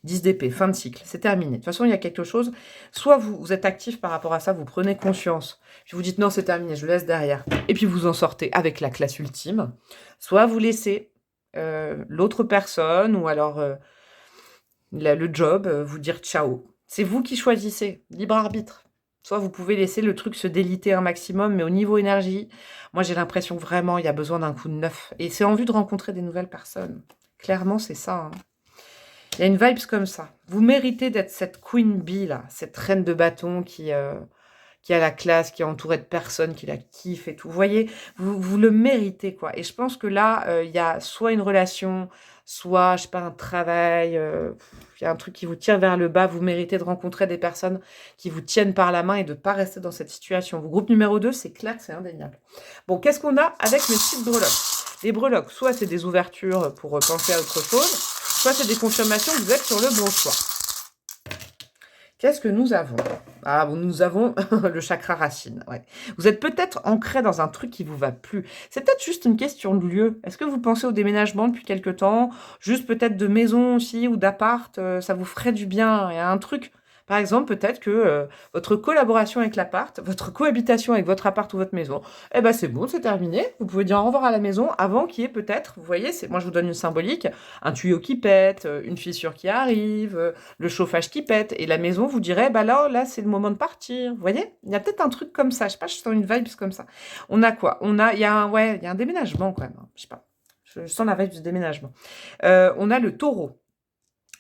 10 d'épée, fin de cycle, c'est terminé. De toute façon, il y a quelque chose. Soit vous êtes actif par rapport à ça, vous prenez conscience. Puis vous dites non, c'est terminé, je le laisse derrière. Et puis vous en sortez avec la classe ultime. Soit vous laissez l'autre personne ou alors... le job, vous dire ciao. C'est vous qui choisissez, libre arbitre. Soit vous pouvez laisser le truc se déliter un maximum, mais au niveau énergie, moi j'ai l'impression que vraiment il y a besoin d'un coup de neuf. Et c'est en vue de rencontrer des nouvelles personnes. Clairement, c'est ça. Hein. Il y a une vibe comme ça. Vous méritez d'être cette Queen Bee, là, cette reine de bâton qui a la classe, qui est entourée de personnes, qui la kiffe et tout. Vous voyez, vous le méritez, quoi. Et je pense que là, il y a soit une relation, soit, je sais pas, un travail, il y a un truc qui vous tire vers le bas. Vous méritez de rencontrer des personnes qui vous tiennent par la main et de ne pas rester dans cette situation. Vous, groupe numéro 2, c'est clair, c'est indéniable. Bon, qu'est-ce qu'on a avec mes petites breloques? Les breloques, soit c'est des ouvertures pour penser à autre chose, soit c'est des confirmations que vous êtes sur le bon choix. Qu'est-ce que nous avons? Ah, bon, nous avons le chakra racine. Ouais. Vous êtes peut-être ancré dans un truc qui vous va plus. C'est peut-être juste une question de lieu. Est-ce que vous pensez au déménagement depuis quelque temps? Juste peut-être de maison aussi ou d'appart, ça vous ferait du bien. Il y a un truc. Par exemple, peut-être que votre collaboration avec l'appart, votre cohabitation avec votre appart ou votre maison, eh ben c'est bon, c'est terminé. Vous pouvez dire au revoir à la maison avant qu'il y ait peut-être, vous voyez, moi je vous donne une symbolique, un tuyau qui pète, une fissure qui arrive, le chauffage qui pète, et la maison vous dirait, bah là c'est le moment de partir. Vous voyez, il y a peut-être un truc comme ça. Je sais pas, je sens une vibe comme ça. On a quoi? Il y a un déménagement quand même. Hein, je sais pas. Je sens la vibe du déménagement. On a le taureau.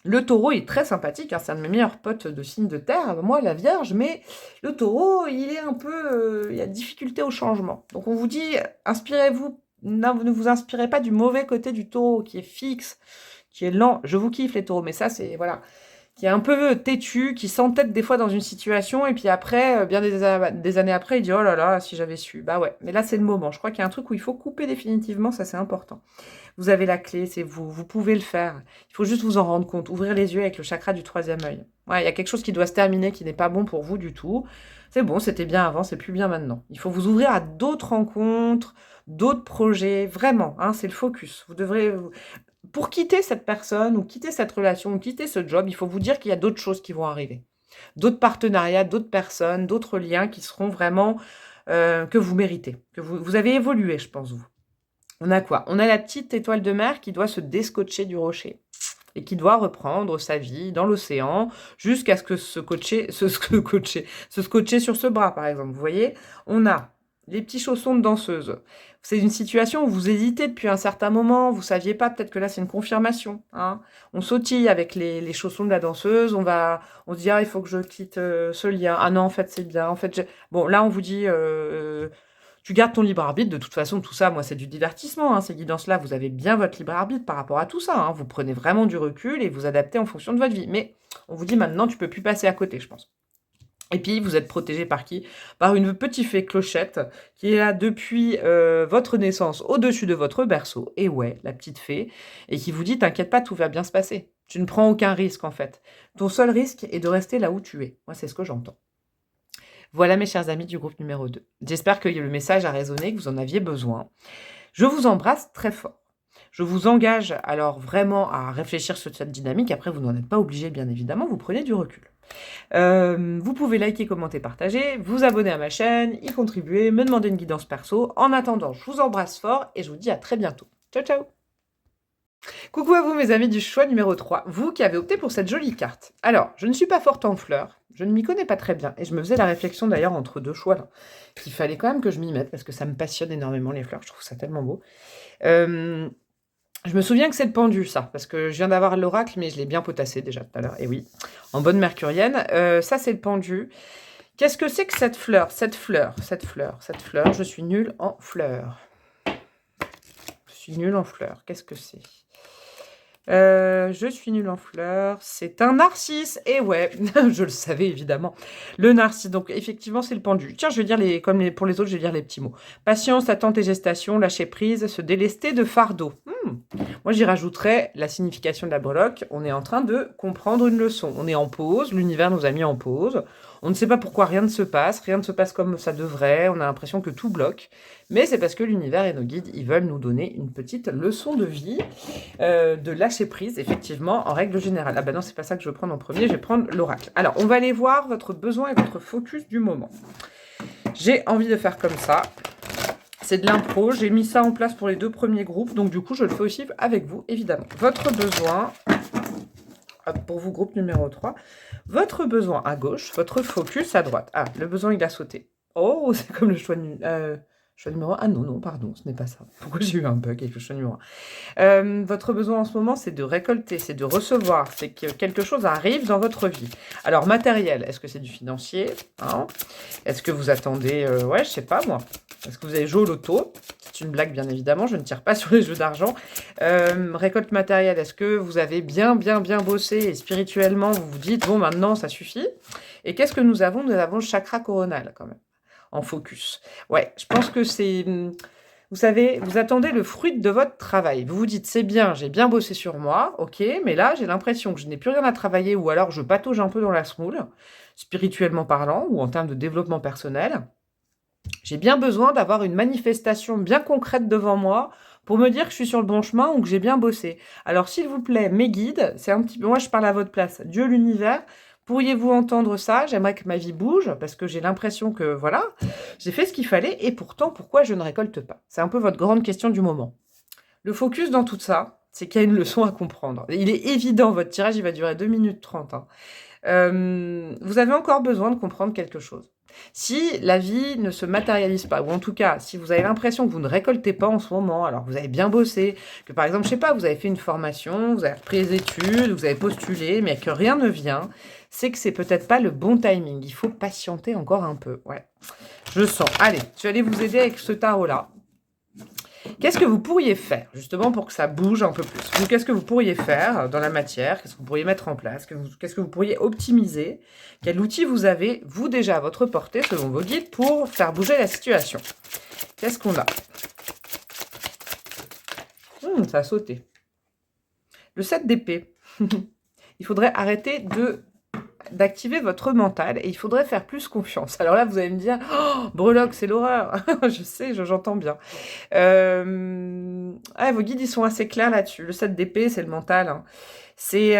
Le taureau est très sympathique, hein, c'est un de mes meilleurs potes de signe de terre, moi la vierge, mais le taureau, il est un peu... il y a difficulté au changement. Donc on vous dit, inspirez-vous, ne vous inspirez pas du mauvais côté du taureau, qui est fixe, qui est lent. Je vous kiffe les taureaux, mais ça c'est... voilà, qui est un peu têtu, qui s'entête des fois dans une situation, et puis après, bien des années après, il dit « Oh là là, si j'avais su ». Bah ouais, mais là c'est le moment. Je crois qu'il y a un truc où il faut couper définitivement, ça c'est important. Vous avez la clé, c'est vous. Vous pouvez le faire. Il faut juste vous en rendre compte. Ouvrir les yeux avec le chakra du 3e œil. Ouais, il y a quelque chose qui doit se terminer, qui n'est pas bon pour vous du tout. C'est bon, c'était bien avant, c'est plus bien maintenant. Il faut vous ouvrir à d'autres rencontres, d'autres projets. Vraiment, hein, c'est le focus. Vous devrez... Pour quitter cette personne, ou quitter cette relation, ou quitter ce job, il faut vous dire qu'il y a d'autres choses qui vont arriver. D'autres partenariats, d'autres personnes, d'autres liens qui seront vraiment... que vous méritez. Que vous avez évolué, je pense, vous. On a quoi? On a la petite étoile de mer qui doit se déscotcher du rocher. et qui doit reprendre sa vie dans l'océan jusqu'à ce que se scotcher sur ce bras, par exemple. Vous voyez, on a les petits chaussons de danseuse. C'est une situation où vous hésitez depuis un certain moment, vous saviez pas, peut-être que là c'est une confirmation. Hein. On sautille avec les chaussons de la danseuse, on se dit, ah, il faut que je quitte ce lien. Ah non, en fait, c'est bien. En fait, bon, là, on vous dit, tu gardes ton libre arbitre. De toute façon, tout ça, moi, c'est du divertissement. Hein. Ces guidances-là, vous avez bien votre libre arbitre par rapport à tout ça. Hein. Vous prenez vraiment du recul et vous adaptez en fonction de votre vie. Mais on vous dit maintenant, tu peux plus passer à côté, je pense. Et puis, vous êtes protégé par qui? Par une petite fée clochette qui est là depuis votre naissance au-dessus de votre berceau. Et ouais, la petite fée. Et qui vous dit, t'inquiète pas, tout va bien se passer. Tu ne prends aucun risque, en fait. Ton seul risque est de rester là où tu es. Moi, c'est ce que j'entends. Voilà, mes chers amis du groupe numéro 2. J'espère que le message a résonné, que vous en aviez besoin. Je vous embrasse très fort. Je vous engage alors vraiment à réfléchir sur cette dynamique. Après, vous n'en êtes pas obligé, bien évidemment. Vous prenez du recul. Vous pouvez liker, commenter, partager, vous abonner à ma chaîne, y contribuer, me demander une guidance perso. En attendant, je vous embrasse fort et je vous dis à très bientôt. Ciao, ciao! Coucou à vous mes amis du choix numéro 3, vous qui avez opté pour cette jolie carte. Alors, je ne suis pas forte en fleurs, je ne m'y connais pas très bien, et je me faisais la réflexion d'ailleurs entre deux choix là, qu'il fallait quand même que je m'y mette, parce que ça me passionne énormément les fleurs, je trouve ça tellement beau. Je me souviens que c'est le pendu, ça, parce que je viens d'avoir l'oracle, mais je l'ai bien potassé déjà tout à l'heure, et oui, en bonne mercurienne. Ça, c'est le pendu. Qu'est-ce que c'est que cette fleur, je suis nulle en fleurs. Je suis nulle en fleurs, qu'est-ce que c'est? Je suis nulle en fleurs. C'est un narcisse. Et ouais, je le savais évidemment. Le narcisse. Donc effectivement, c'est le pendu. Tiens, je vais dire pour les autres, je vais dire les petits mots. Patience, attente et gestation, lâcher prise, se délester de fardeau. Moi, j'y rajouterais la signification de la breloque. On est en train de comprendre une leçon. On est en pause. L'univers nous a mis en pause. On ne sait pas pourquoi rien ne se passe. Rien ne se passe comme ça devrait. On a l'impression que tout bloque. Mais c'est parce que l'univers et nos guides, ils veulent nous donner une petite leçon de vie, de lâcher prise, effectivement, en règle générale. Ah ben non, c'est pas ça que je vais prendre en premier, je vais prendre l'oracle. Alors, on va aller voir votre besoin et votre focus du moment. J'ai envie de faire comme ça. C'est de l'impro, j'ai mis ça en place pour les 2 premiers groupes, donc du coup, je le fais aussi avec vous, évidemment. Votre besoin, pour vous, groupe numéro 3, votre besoin à gauche, votre focus à droite. Ah, le besoin, il a sauté. Oh, c'est comme le choix numéro 1. Ah non, pardon, ce n'est pas ça. Pourquoi j'ai eu un bug avec le choix numéro 1? Votre besoin en ce moment, c'est de récolter, c'est de recevoir, c'est que quelque chose arrive dans votre vie. Alors, matériel, est-ce que c'est du financier, hein? Est-ce que vous attendez, ouais, je sais pas moi. Est-ce que vous avez joué au loto? C'est une blague, bien évidemment, je ne tire pas sur les jeux d'argent. Récolte matérielle, est-ce que vous avez bien bossé et spirituellement, vous vous dites, bon, maintenant, ça suffit? Et qu'est-ce que nous avons? Nous avons le chakra coronal, quand même, en focus. Ouais, je pense que c'est... Vous savez, vous attendez le fruit de votre travail. Vous vous dites, c'est bien, j'ai bien bossé sur moi, ok, mais là, j'ai l'impression que je n'ai plus rien à travailler ou alors je patauge un peu dans la semoule, spirituellement parlant ou en termes de développement personnel. J'ai bien besoin d'avoir une manifestation bien concrète devant moi pour me dire que je suis sur le bon chemin ou que j'ai bien bossé. Alors, s'il vous plaît, mes guides, c'est un petit peu... Moi, je parle à votre place. Dieu, l'univers, pourriez-vous entendre ça? J'aimerais que ma vie bouge parce que j'ai l'impression que, voilà, j'ai fait ce qu'il fallait et pourtant, pourquoi je ne récolte pas? C'est un peu votre grande question du moment. Le focus dans tout ça, c'est qu'il y a une leçon à comprendre. Il est évident, votre tirage, il va durer 2 minutes 30. Hein. Vous avez encore besoin de comprendre quelque chose. Si la vie ne se matérialise pas, ou en tout cas, si vous avez l'impression que vous ne récoltez pas en ce moment, alors que vous avez bien bossé, que par exemple, je sais pas, vous avez fait une formation, vous avez repris les études, vous avez postulé, mais que rien ne vient, c'est que c'est peut-être pas le bon timing. Il faut patienter encore un peu. Ouais, je sens. Allez, je vais aller vous aider avec ce tarot-là. Qu'est-ce que vous pourriez faire, justement, pour que ça bouge un peu plus? Qu'est-ce que vous pourriez faire dans la matière? Qu'est-ce que vous pourriez mettre en place? Qu'est-ce que vous pourriez optimiser? Quel outil vous avez, vous, déjà à votre portée, selon vos guides, pour faire bouger la situation? Qu'est-ce qu'on a? Ça a sauté. Le 7 d'épée. Il faudrait arrêter d'activer votre mental et il faudrait faire plus confiance. Alors là, vous allez me dire, oh, breloque, c'est l'horreur. Je sais, j'entends bien. Vos guides, ils sont assez clairs là-dessus. Le 7 d'épée, c'est le mental. Hein. C'est...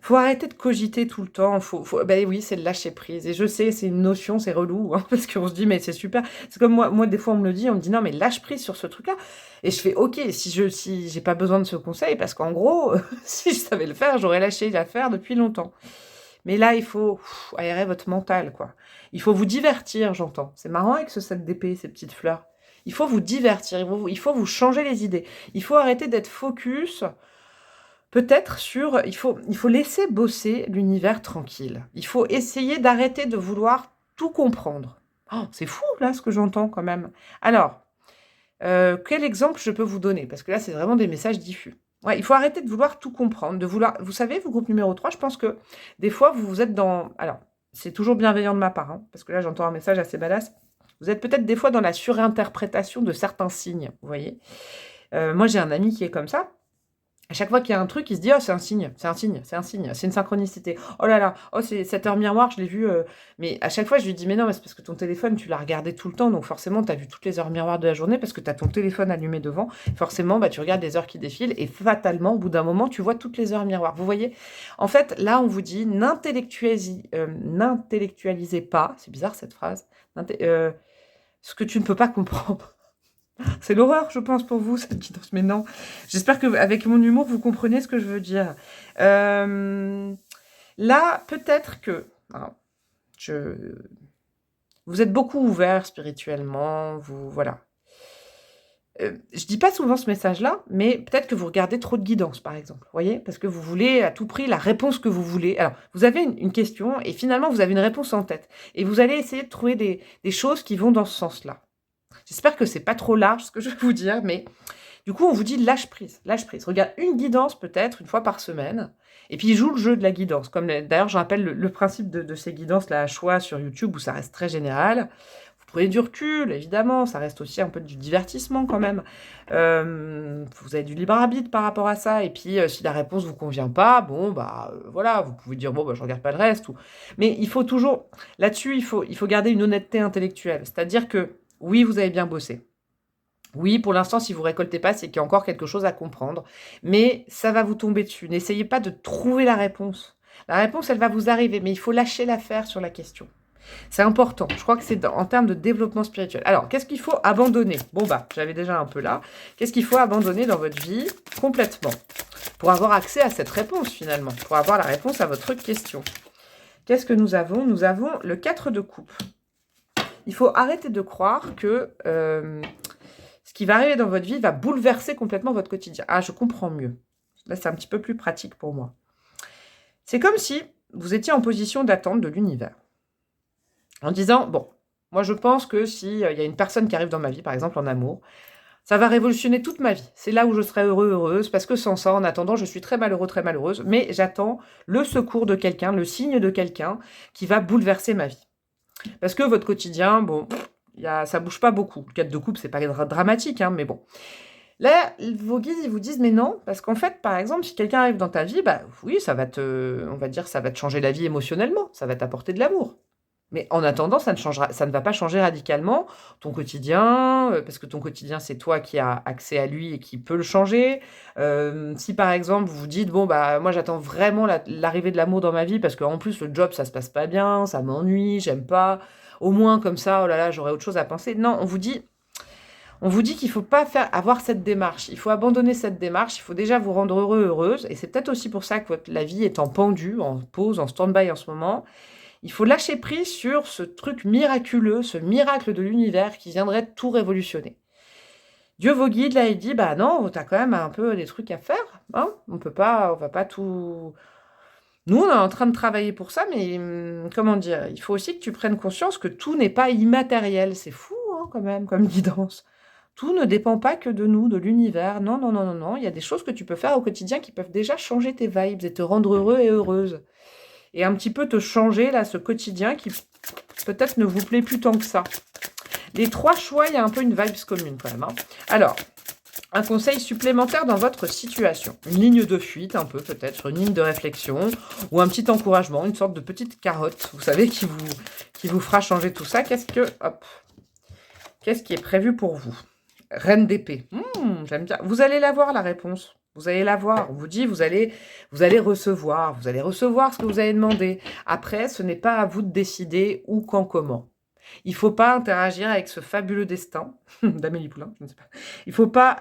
Faut arrêter de cogiter tout le temps, ben oui, c'est le lâcher prise et je sais, c'est une notion, c'est relou, hein, parce qu'on se dit: «Mais c'est super». C'est comme moi, des fois, on me le dit, on me dit: «Non, mais lâche prise sur ce truc-là» et je fais: «OK, si j'ai pas besoin de ce conseil parce qu'en gros, si je savais le faire, j'aurais lâché l'affaire depuis longtemps». Mais là, il faut aérer votre mental, quoi. Il faut vous divertir, j'entends. C'est marrant avec ce 7 d'épée, ces petites fleurs. Il faut vous divertir, il faut vous changer les idées. Il faut arrêter d'être focus, peut-être sur il faut laisser bosser l'univers tranquille. Il faut essayer d'arrêter de vouloir tout comprendre. Oh, c'est fou, là, ce que j'entends quand même. Alors, quel exemple je peux vous donner? Parce que là, c'est vraiment des messages diffus. Ouais, il faut arrêter de vouloir tout comprendre, de vouloir vous savez, vous, groupe numéro 3, je pense que des fois, vous êtes dans alors, c'est toujours bienveillant de ma part, hein, parce que là, j'entends un message assez badass. Vous êtes peut-être des fois dans la surinterprétation de certains signes, vous voyez? Moi, j'ai un ami qui est comme ça. À chaque fois qu'il y a un truc, il se dit: «Oh, c'est un signe, c'est un signe, c'est un signe, c'est une synchronicité. Oh là là, oh, c'est cette heure miroir, je l'ai vue, mais à chaque fois, je lui dis: «Mais non, mais c'est parce que ton téléphone, tu l'as regardé tout le temps, donc forcément, tu as vu toutes les heures miroirs de la journée parce que tu as ton téléphone allumé devant. Forcément, bah, tu regardes les heures qui défilent et fatalement, au bout d'un moment, tu vois toutes les heures miroirs». Vous voyez? En fait, là, on vous dit: «N'intellectualisez pas», c'est bizarre cette phrase, ce que tu ne peux pas comprendre. C'est l'horreur, je pense, pour vous, cette guidance. Mais non, j'espère qu'avec mon humour, vous comprenez ce que je veux dire. Là, peut-être que alors, vous êtes beaucoup ouvert spirituellement, voilà. Je dis pas souvent ce message-là, mais peut-être que vous regardez trop de guidance, par exemple, vous voyez? Parce que vous voulez à tout prix la réponse que vous voulez. Alors, vous avez une question et finalement, vous avez une réponse en tête et vous allez essayer de trouver des choses qui vont dans ce sens-là. J'espère que c'est pas trop large ce que je vais vous dire, mais du coup, on vous dit lâche prise, lâche prise. Regarde une guidance peut-être une fois par semaine, et puis joue le jeu de la guidance. Comme d'ailleurs, je rappelle le principe de ces guidances-là à choix sur YouTube où ça reste très général. Vous prenez du recul, évidemment, ça reste aussi un peu du divertissement quand même. Vous avez du libre arbitre par rapport à ça, et puis si la réponse vous convient pas, bon bah voilà, vous pouvez dire bon bah je regarde pas le reste. Mais il faut toujours là-dessus, il faut garder une honnêteté intellectuelle, c'est-à-dire que oui, vous avez bien bossé. Oui, pour l'instant, si vous récoltez pas, c'est qu'il y a encore quelque chose à comprendre, mais ça va vous tomber dessus. N'essayez pas de trouver la réponse. La réponse, elle va vous arriver, mais il faut lâcher l'affaire sur la question. C'est important. Je crois que c'est en termes de développement spirituel. Alors, qu'est-ce qu'il faut abandonner? Bon, bah, j'avais déjà un peu là. Qu'est-ce qu'il faut abandonner dans votre vie complètement pour avoir accès à cette réponse, finalement, pour avoir la réponse à votre question? Qu'est-ce que nous avons? Nous avons le 4 de coupe. Il faut arrêter de croire que ce qui va arriver dans votre vie va bouleverser complètement votre quotidien. Ah, je comprends mieux. Là, c'est un petit peu plus pratique pour moi. C'est comme si vous étiez en position d'attente de l'univers. En disant, bon, moi je pense que s'il y a une personne qui arrive dans ma vie, par exemple en amour, ça va révolutionner toute ma vie. C'est là où je serai heureux, heureuse, parce que sans ça, en attendant, je suis très malheureux, très malheureuse, mais j'attends le secours de quelqu'un, le signe de quelqu'un qui va bouleverser ma vie. Parce que votre quotidien, bon, ça bouge pas beaucoup. Le 4 de coupe, c'est pas dramatique, hein, mais bon. Là, vos guides, ils vous disent, mais non, parce qu'en fait, par exemple, si quelqu'un arrive dans ta vie, bah oui, ça va on va dire, ça va te changer la vie émotionnellement, ça va t'apporter de l'amour. Mais en attendant, ça ne va pas changer radicalement ton quotidien, parce que ton quotidien, c'est toi qui as accès à lui et qui peut le changer. Si par exemple, vous vous dites: «Bon, bah, moi, j'attends vraiment l'arrivée de l'amour dans ma vie parce qu'en plus, le job, ça se passe pas bien, ça m'ennuie, j'aime pas. Au moins, comme ça, oh là là, j'aurais autre chose à penser». Non, on vous dit qu'il faut pas avoir cette démarche. Il faut abandonner cette démarche. Il faut déjà vous rendre heureux, heureuse. Et c'est peut-être aussi pour ça que la vie est en pendu, en pause, en stand-by en ce moment. Il faut lâcher prise sur ce truc miraculeux, ce miracle de l'univers qui viendrait tout révolutionner. Dieu, vos guides, là, il dit, bah non, tu as quand même un peu des trucs à faire. Hein, on va pas tout... Nous, on est en train de travailler pour ça, mais comment dire, il faut aussi que tu prennes conscience que tout n'est pas immatériel. C'est fou, hein, quand même, comme guidance. Tout ne dépend pas que de nous, de l'univers. Non, non, non, non, non. Il y a des choses que tu peux faire au quotidien qui peuvent déjà changer tes vibes et te rendre heureux et heureuse. Et un petit peu te changer, là, ce quotidien qui peut-être ne vous plaît plus tant que ça. Les 3 choix, il y a un peu une vibes commune quand même. Hein. Alors, un conseil supplémentaire dans votre situation. Une ligne de fuite, un peu peut-être, une ligne de réflexion, ou un petit encouragement, une sorte de petite carotte, vous savez, qui vous fera changer tout ça. Qu'est-ce qui est prévu pour vous? Reine d'épée. J'aime bien. Vous allez la voir, la réponse. Vous allez l'avoir. On vous dit, vous allez recevoir ce que vous avez demandé. Après, ce n'est pas à vous de décider où, quand, comment. Il ne faut pas interagir avec ce fabuleux destin d'Amélie Poulain, je ne sais pas. Il ne faut pas...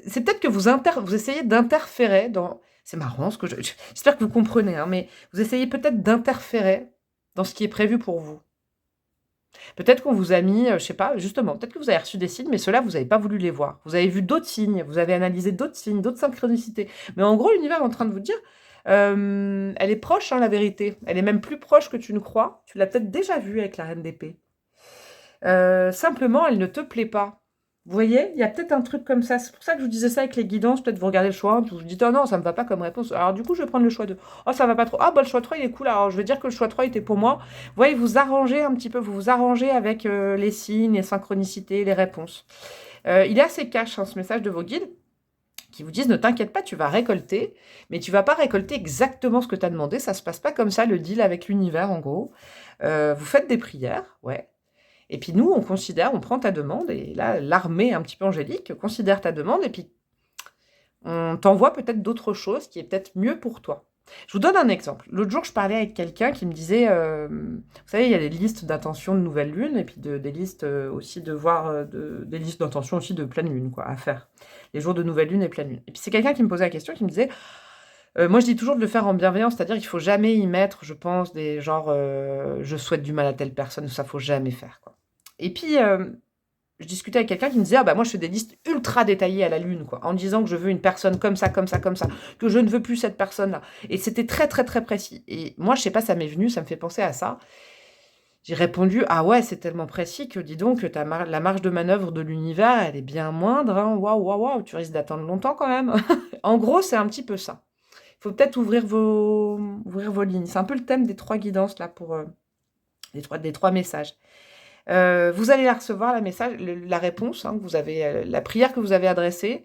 c'est peut-être que vous essayez d'interférer dans... C'est marrant ce que j'espère que vous comprenez, hein, mais vous essayez peut-être d'interférer dans ce qui est prévu pour vous. Peut-être qu'on vous a mis, je sais pas, justement, peut-être que vous avez reçu des signes, mais ceux-là, vous n'avez pas voulu les voir. Vous avez vu d'autres signes, vous avez analysé d'autres signes, d'autres synchronicités. Mais en gros, l'univers est en train de vous dire, elle est proche, hein, la vérité. Elle est même plus proche que tu ne crois. Tu l'as peut-être déjà vue avec la reine d'épée. Simplement, elle ne te plaît pas. Vous voyez, il y a peut-être un truc comme ça. C'est pour ça que je vous disais ça avec les guidances. Peut-être vous regardez le choix 1, puis vous vous dites, oh non, ça me va pas comme réponse. Alors du coup, je vais prendre le choix 2. Oh, ça va pas trop. Ah, bah le choix 3, il est cool. Alors je vais dire que le choix 3 était pour moi. Vous voyez, vous arrangez un petit peu, vous vous arrangez avec les signes, les synchronicités, les réponses. Il est assez cash, hein, ce message de vos guides, qui vous disent, ne t'inquiète pas, tu vas récolter, mais tu vas pas récolter exactement ce que tu as demandé. Ça se passe pas comme ça, le deal avec l'univers, en gros. Vous faites des prières, ouais. Et puis nous, on considère, on prend ta demande, et là, l'armée un petit peu angélique considère ta demande, et puis on t'envoie peut-être d'autres choses qui est peut-être mieux pour toi. Je vous donne un exemple. L'autre jour, je parlais avec quelqu'un qui me disait, vous savez, il y a des listes d'intention de nouvelle lune, et puis des listes aussi de voir, des listes d'intention aussi de pleine lune, quoi, à faire. Les jours de nouvelle lune et pleine lune. Et puis c'est quelqu'un qui me posait la question, qui me disait, moi je dis toujours de le faire en bienveillance, c'est-à-dire qu'il ne faut jamais y mettre, je pense, des genre, je souhaite du mal à telle personne, ça ne faut jamais faire, quoi. Et puis, je discutais avec quelqu'un qui me disait, ah bah moi je fais des listes ultra détaillées à la lune, quoi, en disant que je veux une personne comme ça, comme ça, comme ça, que je ne veux plus cette personne-là. Et c'était très, très, très précis. Et moi, je sais pas, ça m'est venu, ça me fait penser à ça. J'ai répondu, ah ouais, c'est tellement précis que dis donc, la marge de manœuvre de l'univers, elle est bien moindre, hein. Waouh, waouh, waouh, tu risques d'attendre longtemps quand même. En gros, c'est un petit peu ça. Il faut peut-être ouvrir vos lignes. C'est un peu le thème des 3 guidances, là, pour des trois messages. Vous allez la recevoir, la réponse, hein, que vous avez, la prière que vous avez adressée.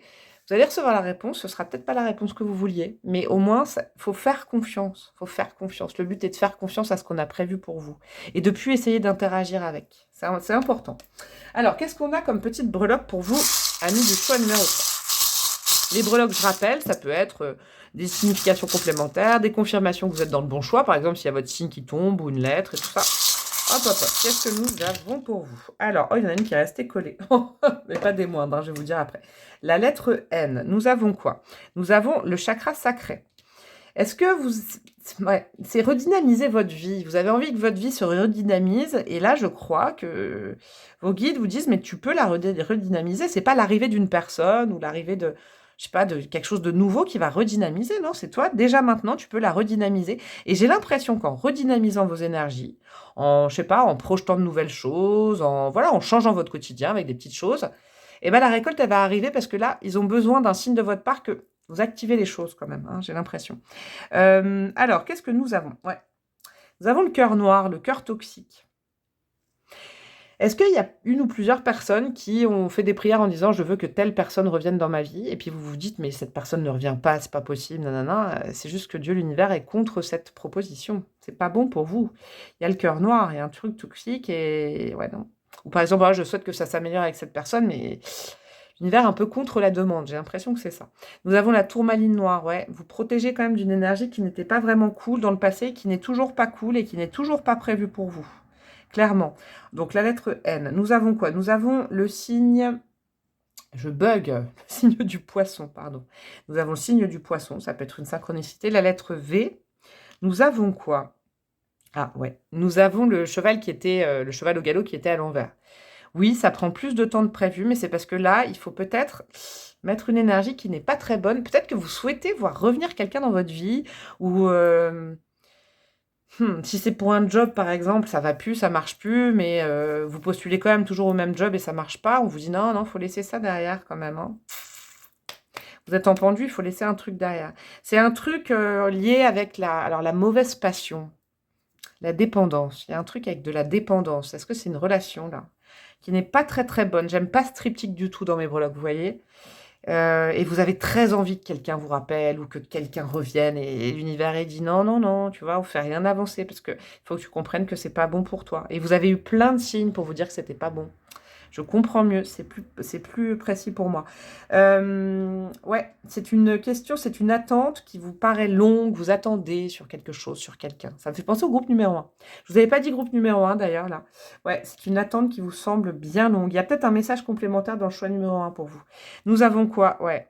Vous allez recevoir la réponse. Ce sera peut-être pas la réponse que vous vouliez, mais au moins, il faut faire confiance. Faut faire confiance. Le but est de faire confiance à ce qu'on a prévu pour vous et de plus essayer d'interagir avec. C'est important. Alors, qu'est-ce qu'on a comme petite breloque pour vous, amis du choix numéro 3? Les breloques, je rappelle, ça peut être des significations complémentaires, des confirmations que vous êtes dans le bon choix. Par exemple, s'il y a votre signe qui tombe ou une lettre et tout ça. Hop, hop, hop. Qu'est-ce que nous avons pour vous? Alors, oh, il y en a une qui est restée collée. Mais pas des moindres, hein, je vais vous dire après. La lettre N. Nous avons quoi? Nous avons le chakra sacré. Est-ce que vous... Ouais, c'est redynamiser votre vie. Vous avez envie que votre vie se redynamise. Et là, je crois que vos guides vous disent, mais tu peux la redynamiser. C'est pas l'arrivée d'une personne ou l'arrivée de... Je sais pas, de quelque chose de nouveau qui va redynamiser, non, c'est toi. Déjà maintenant, tu peux la redynamiser. Et j'ai l'impression qu'en redynamisant vos énergies, je sais pas, en projetant de nouvelles choses, en changeant votre quotidien avec des petites choses, et ben la récolte, elle va arriver parce que là, ils ont besoin d'un signe de votre part que vous activez les choses quand même, hein, j'ai l'impression. Alors, qu'est-ce que nous avons? Ouais. Nous avons le cœur noir, le cœur toxique. Est-ce qu'il y a une ou plusieurs personnes qui ont fait des prières en disant je veux que telle personne revienne dans ma vie, et puis vous vous dites mais cette personne ne revient pas, c'est pas possible, nanana. C'est juste que Dieu, l'univers est contre cette proposition. C'est pas bon pour vous. Il y a le cœur noir, il y a un truc toxique et ouais non. Ou par exemple, je souhaite que ça s'améliore avec cette personne, mais l'univers est un peu contre la demande. J'ai l'impression que c'est ça. Nous avons la tourmaline noire, ouais. Vous protégez quand même d'une énergie qui n'était pas vraiment cool dans le passé, qui n'est toujours pas cool et qui n'est toujours pas prévue pour vous. Clairement. Donc, la lettre N. Nous avons quoi? Nous avons le signe... Je bug. Le signe du poisson, pardon. Nous avons le signe du poisson. Ça peut être une synchronicité. La lettre V. Nous avons quoi? Ah, ouais. Nous avons le cheval qui était... le cheval au galop qui était à l'envers. Oui, ça prend plus de temps de prévu, mais c'est parce que là, il faut peut-être mettre une énergie qui n'est pas très bonne. Peut-être que vous souhaitez voir revenir quelqu'un dans votre vie ou... si c'est pour un job, par exemple, ça va plus, ça marche plus, mais vous postulez quand même toujours au même job et ça marche pas, on vous dit non, non, faut laisser ça derrière quand même, hein. Vous êtes en pendu, il faut laisser un truc derrière. C'est un truc lié avec la mauvaise passion, la dépendance. Il y a un truc avec de la dépendance. Est-ce que c'est une relation, là, qui n'est pas très très bonne? J'aime pas ce triptyque du tout dans mes breloques, vous voyez. Et vous avez très envie que quelqu'un vous rappelle ou que quelqu'un revienne et l'univers est dit non, non, non, tu vois, on fait rien avancer parce que il faut que tu comprennes que c'est pas bon pour toi. Et vous avez eu plein de signes pour vous dire que c'était pas bon. Je comprends mieux, c'est plus précis pour moi. Ouais, c'est une question, c'est une attente qui vous paraît longue, vous attendez sur quelque chose, sur quelqu'un. Ça me fait penser au groupe numéro un. Je vous avais pas dit groupe numéro un d'ailleurs, là. Ouais, c'est une attente qui vous semble bien longue. Il y a peut-être un message complémentaire dans le choix numéro un pour vous. Nous avons quoi? Ouais.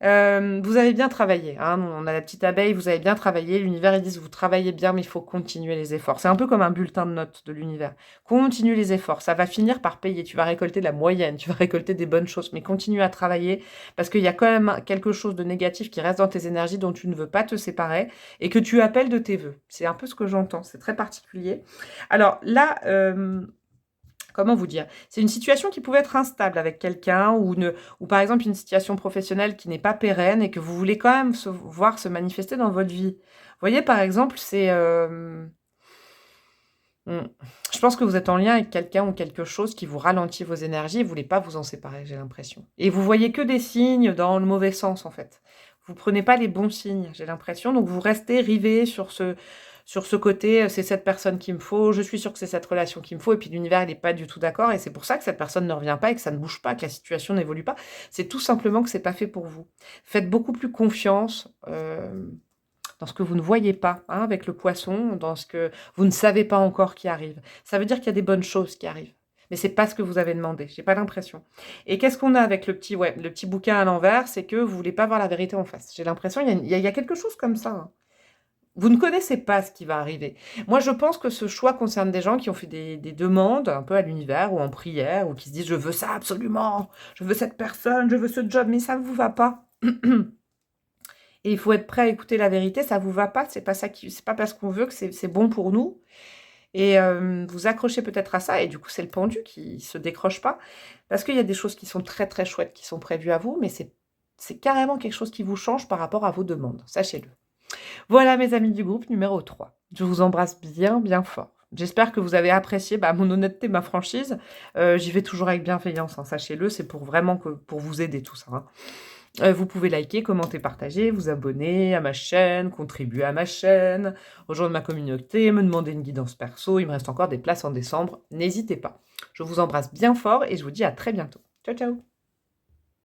Vous avez bien travaillé, hein, on a la petite abeille, vous avez bien travaillé. L'univers, ils disent: «Vous travaillez bien, mais il faut continuer les efforts». C'est un peu comme un bulletin de notes de l'univers. Continue les efforts, ça va finir par payer. Tu vas récolter de la moyenne, tu vas récolter des bonnes choses, mais continue à travailler parce qu'il y a quand même quelque chose de négatif qui reste dans tes énergies dont tu ne veux pas te séparer et que tu appelles de tes vœux. C'est un peu ce que j'entends, c'est très particulier. Alors là, comment vous dire? C'est une situation qui pouvait être instable avec quelqu'un ou par exemple une situation professionnelle qui n'est pas pérenne et que vous voulez quand même voir se manifester dans votre vie. Vous voyez, par exemple, mmh, je pense que vous êtes en lien avec quelqu'un ou quelque chose qui vous ralentit vos énergies et vous voulez pas vous en séparer, j'ai l'impression. Et vous voyez que des signes dans le mauvais sens, en fait. Vous prenez pas les bons signes, j'ai l'impression, donc vous restez rivé sur ce côté, «C'est cette personne qu'il me faut, je suis sûre que c'est cette relation qu'il me faut» et puis l'univers, il est pas du tout d'accord et c'est pour ça que cette personne ne revient pas et que ça ne bouge pas, que la situation n'évolue pas. C'est tout simplement que c'est pas fait pour vous. Faites beaucoup plus confiance, dans ce que vous ne voyez pas, hein, avec le poisson, dans ce que vous ne savez pas encore qui arrive. Ça veut dire qu'il y a des bonnes choses qui arrivent, mais c'est pas ce que vous avez demandé, j'ai pas l'impression. Et qu'est-ce qu'on a avec le petit bouquin à l'envers? C'est que vous voulez pas voir la vérité en face. J'ai l'impression il y a quelque chose comme ça, hein. Vous ne connaissez pas ce qui va arriver. Moi, je pense que ce choix concerne des gens qui ont fait des demandes un peu à l'univers ou en prière ou qui se disent: «Je veux ça absolument, je veux cette personne, je veux ce job», mais ça ne vous va pas. Et il faut être prêt à écouter la vérité, ça vous va pas, c'est pas parce qu'on veut que c'est bon pour nous et vous accrochez peut-être à ça et du coup, c'est le pendu qui se décroche pas parce qu'il y a des choses qui sont très, très chouettes qui sont prévues à vous, mais c'est carrément quelque chose qui vous change par rapport à vos demandes, sachez-le. Voilà mes amis du groupe numéro 3. Je vous embrasse bien, bien fort. J'espère que vous avez apprécié, bah, mon honnêteté, ma franchise. J'y vais toujours avec bienveillance, hein, sachez-le, c'est pour vraiment pour vous aider tout ça, hein. Vous pouvez liker, commenter, partager, vous abonner à ma chaîne, contribuer à ma chaîne, rejoindre ma communauté, me demander une guidance perso. Il me reste encore des places en décembre, n'hésitez pas. Je vous embrasse bien fort et je vous dis à très bientôt. Ciao, ciao!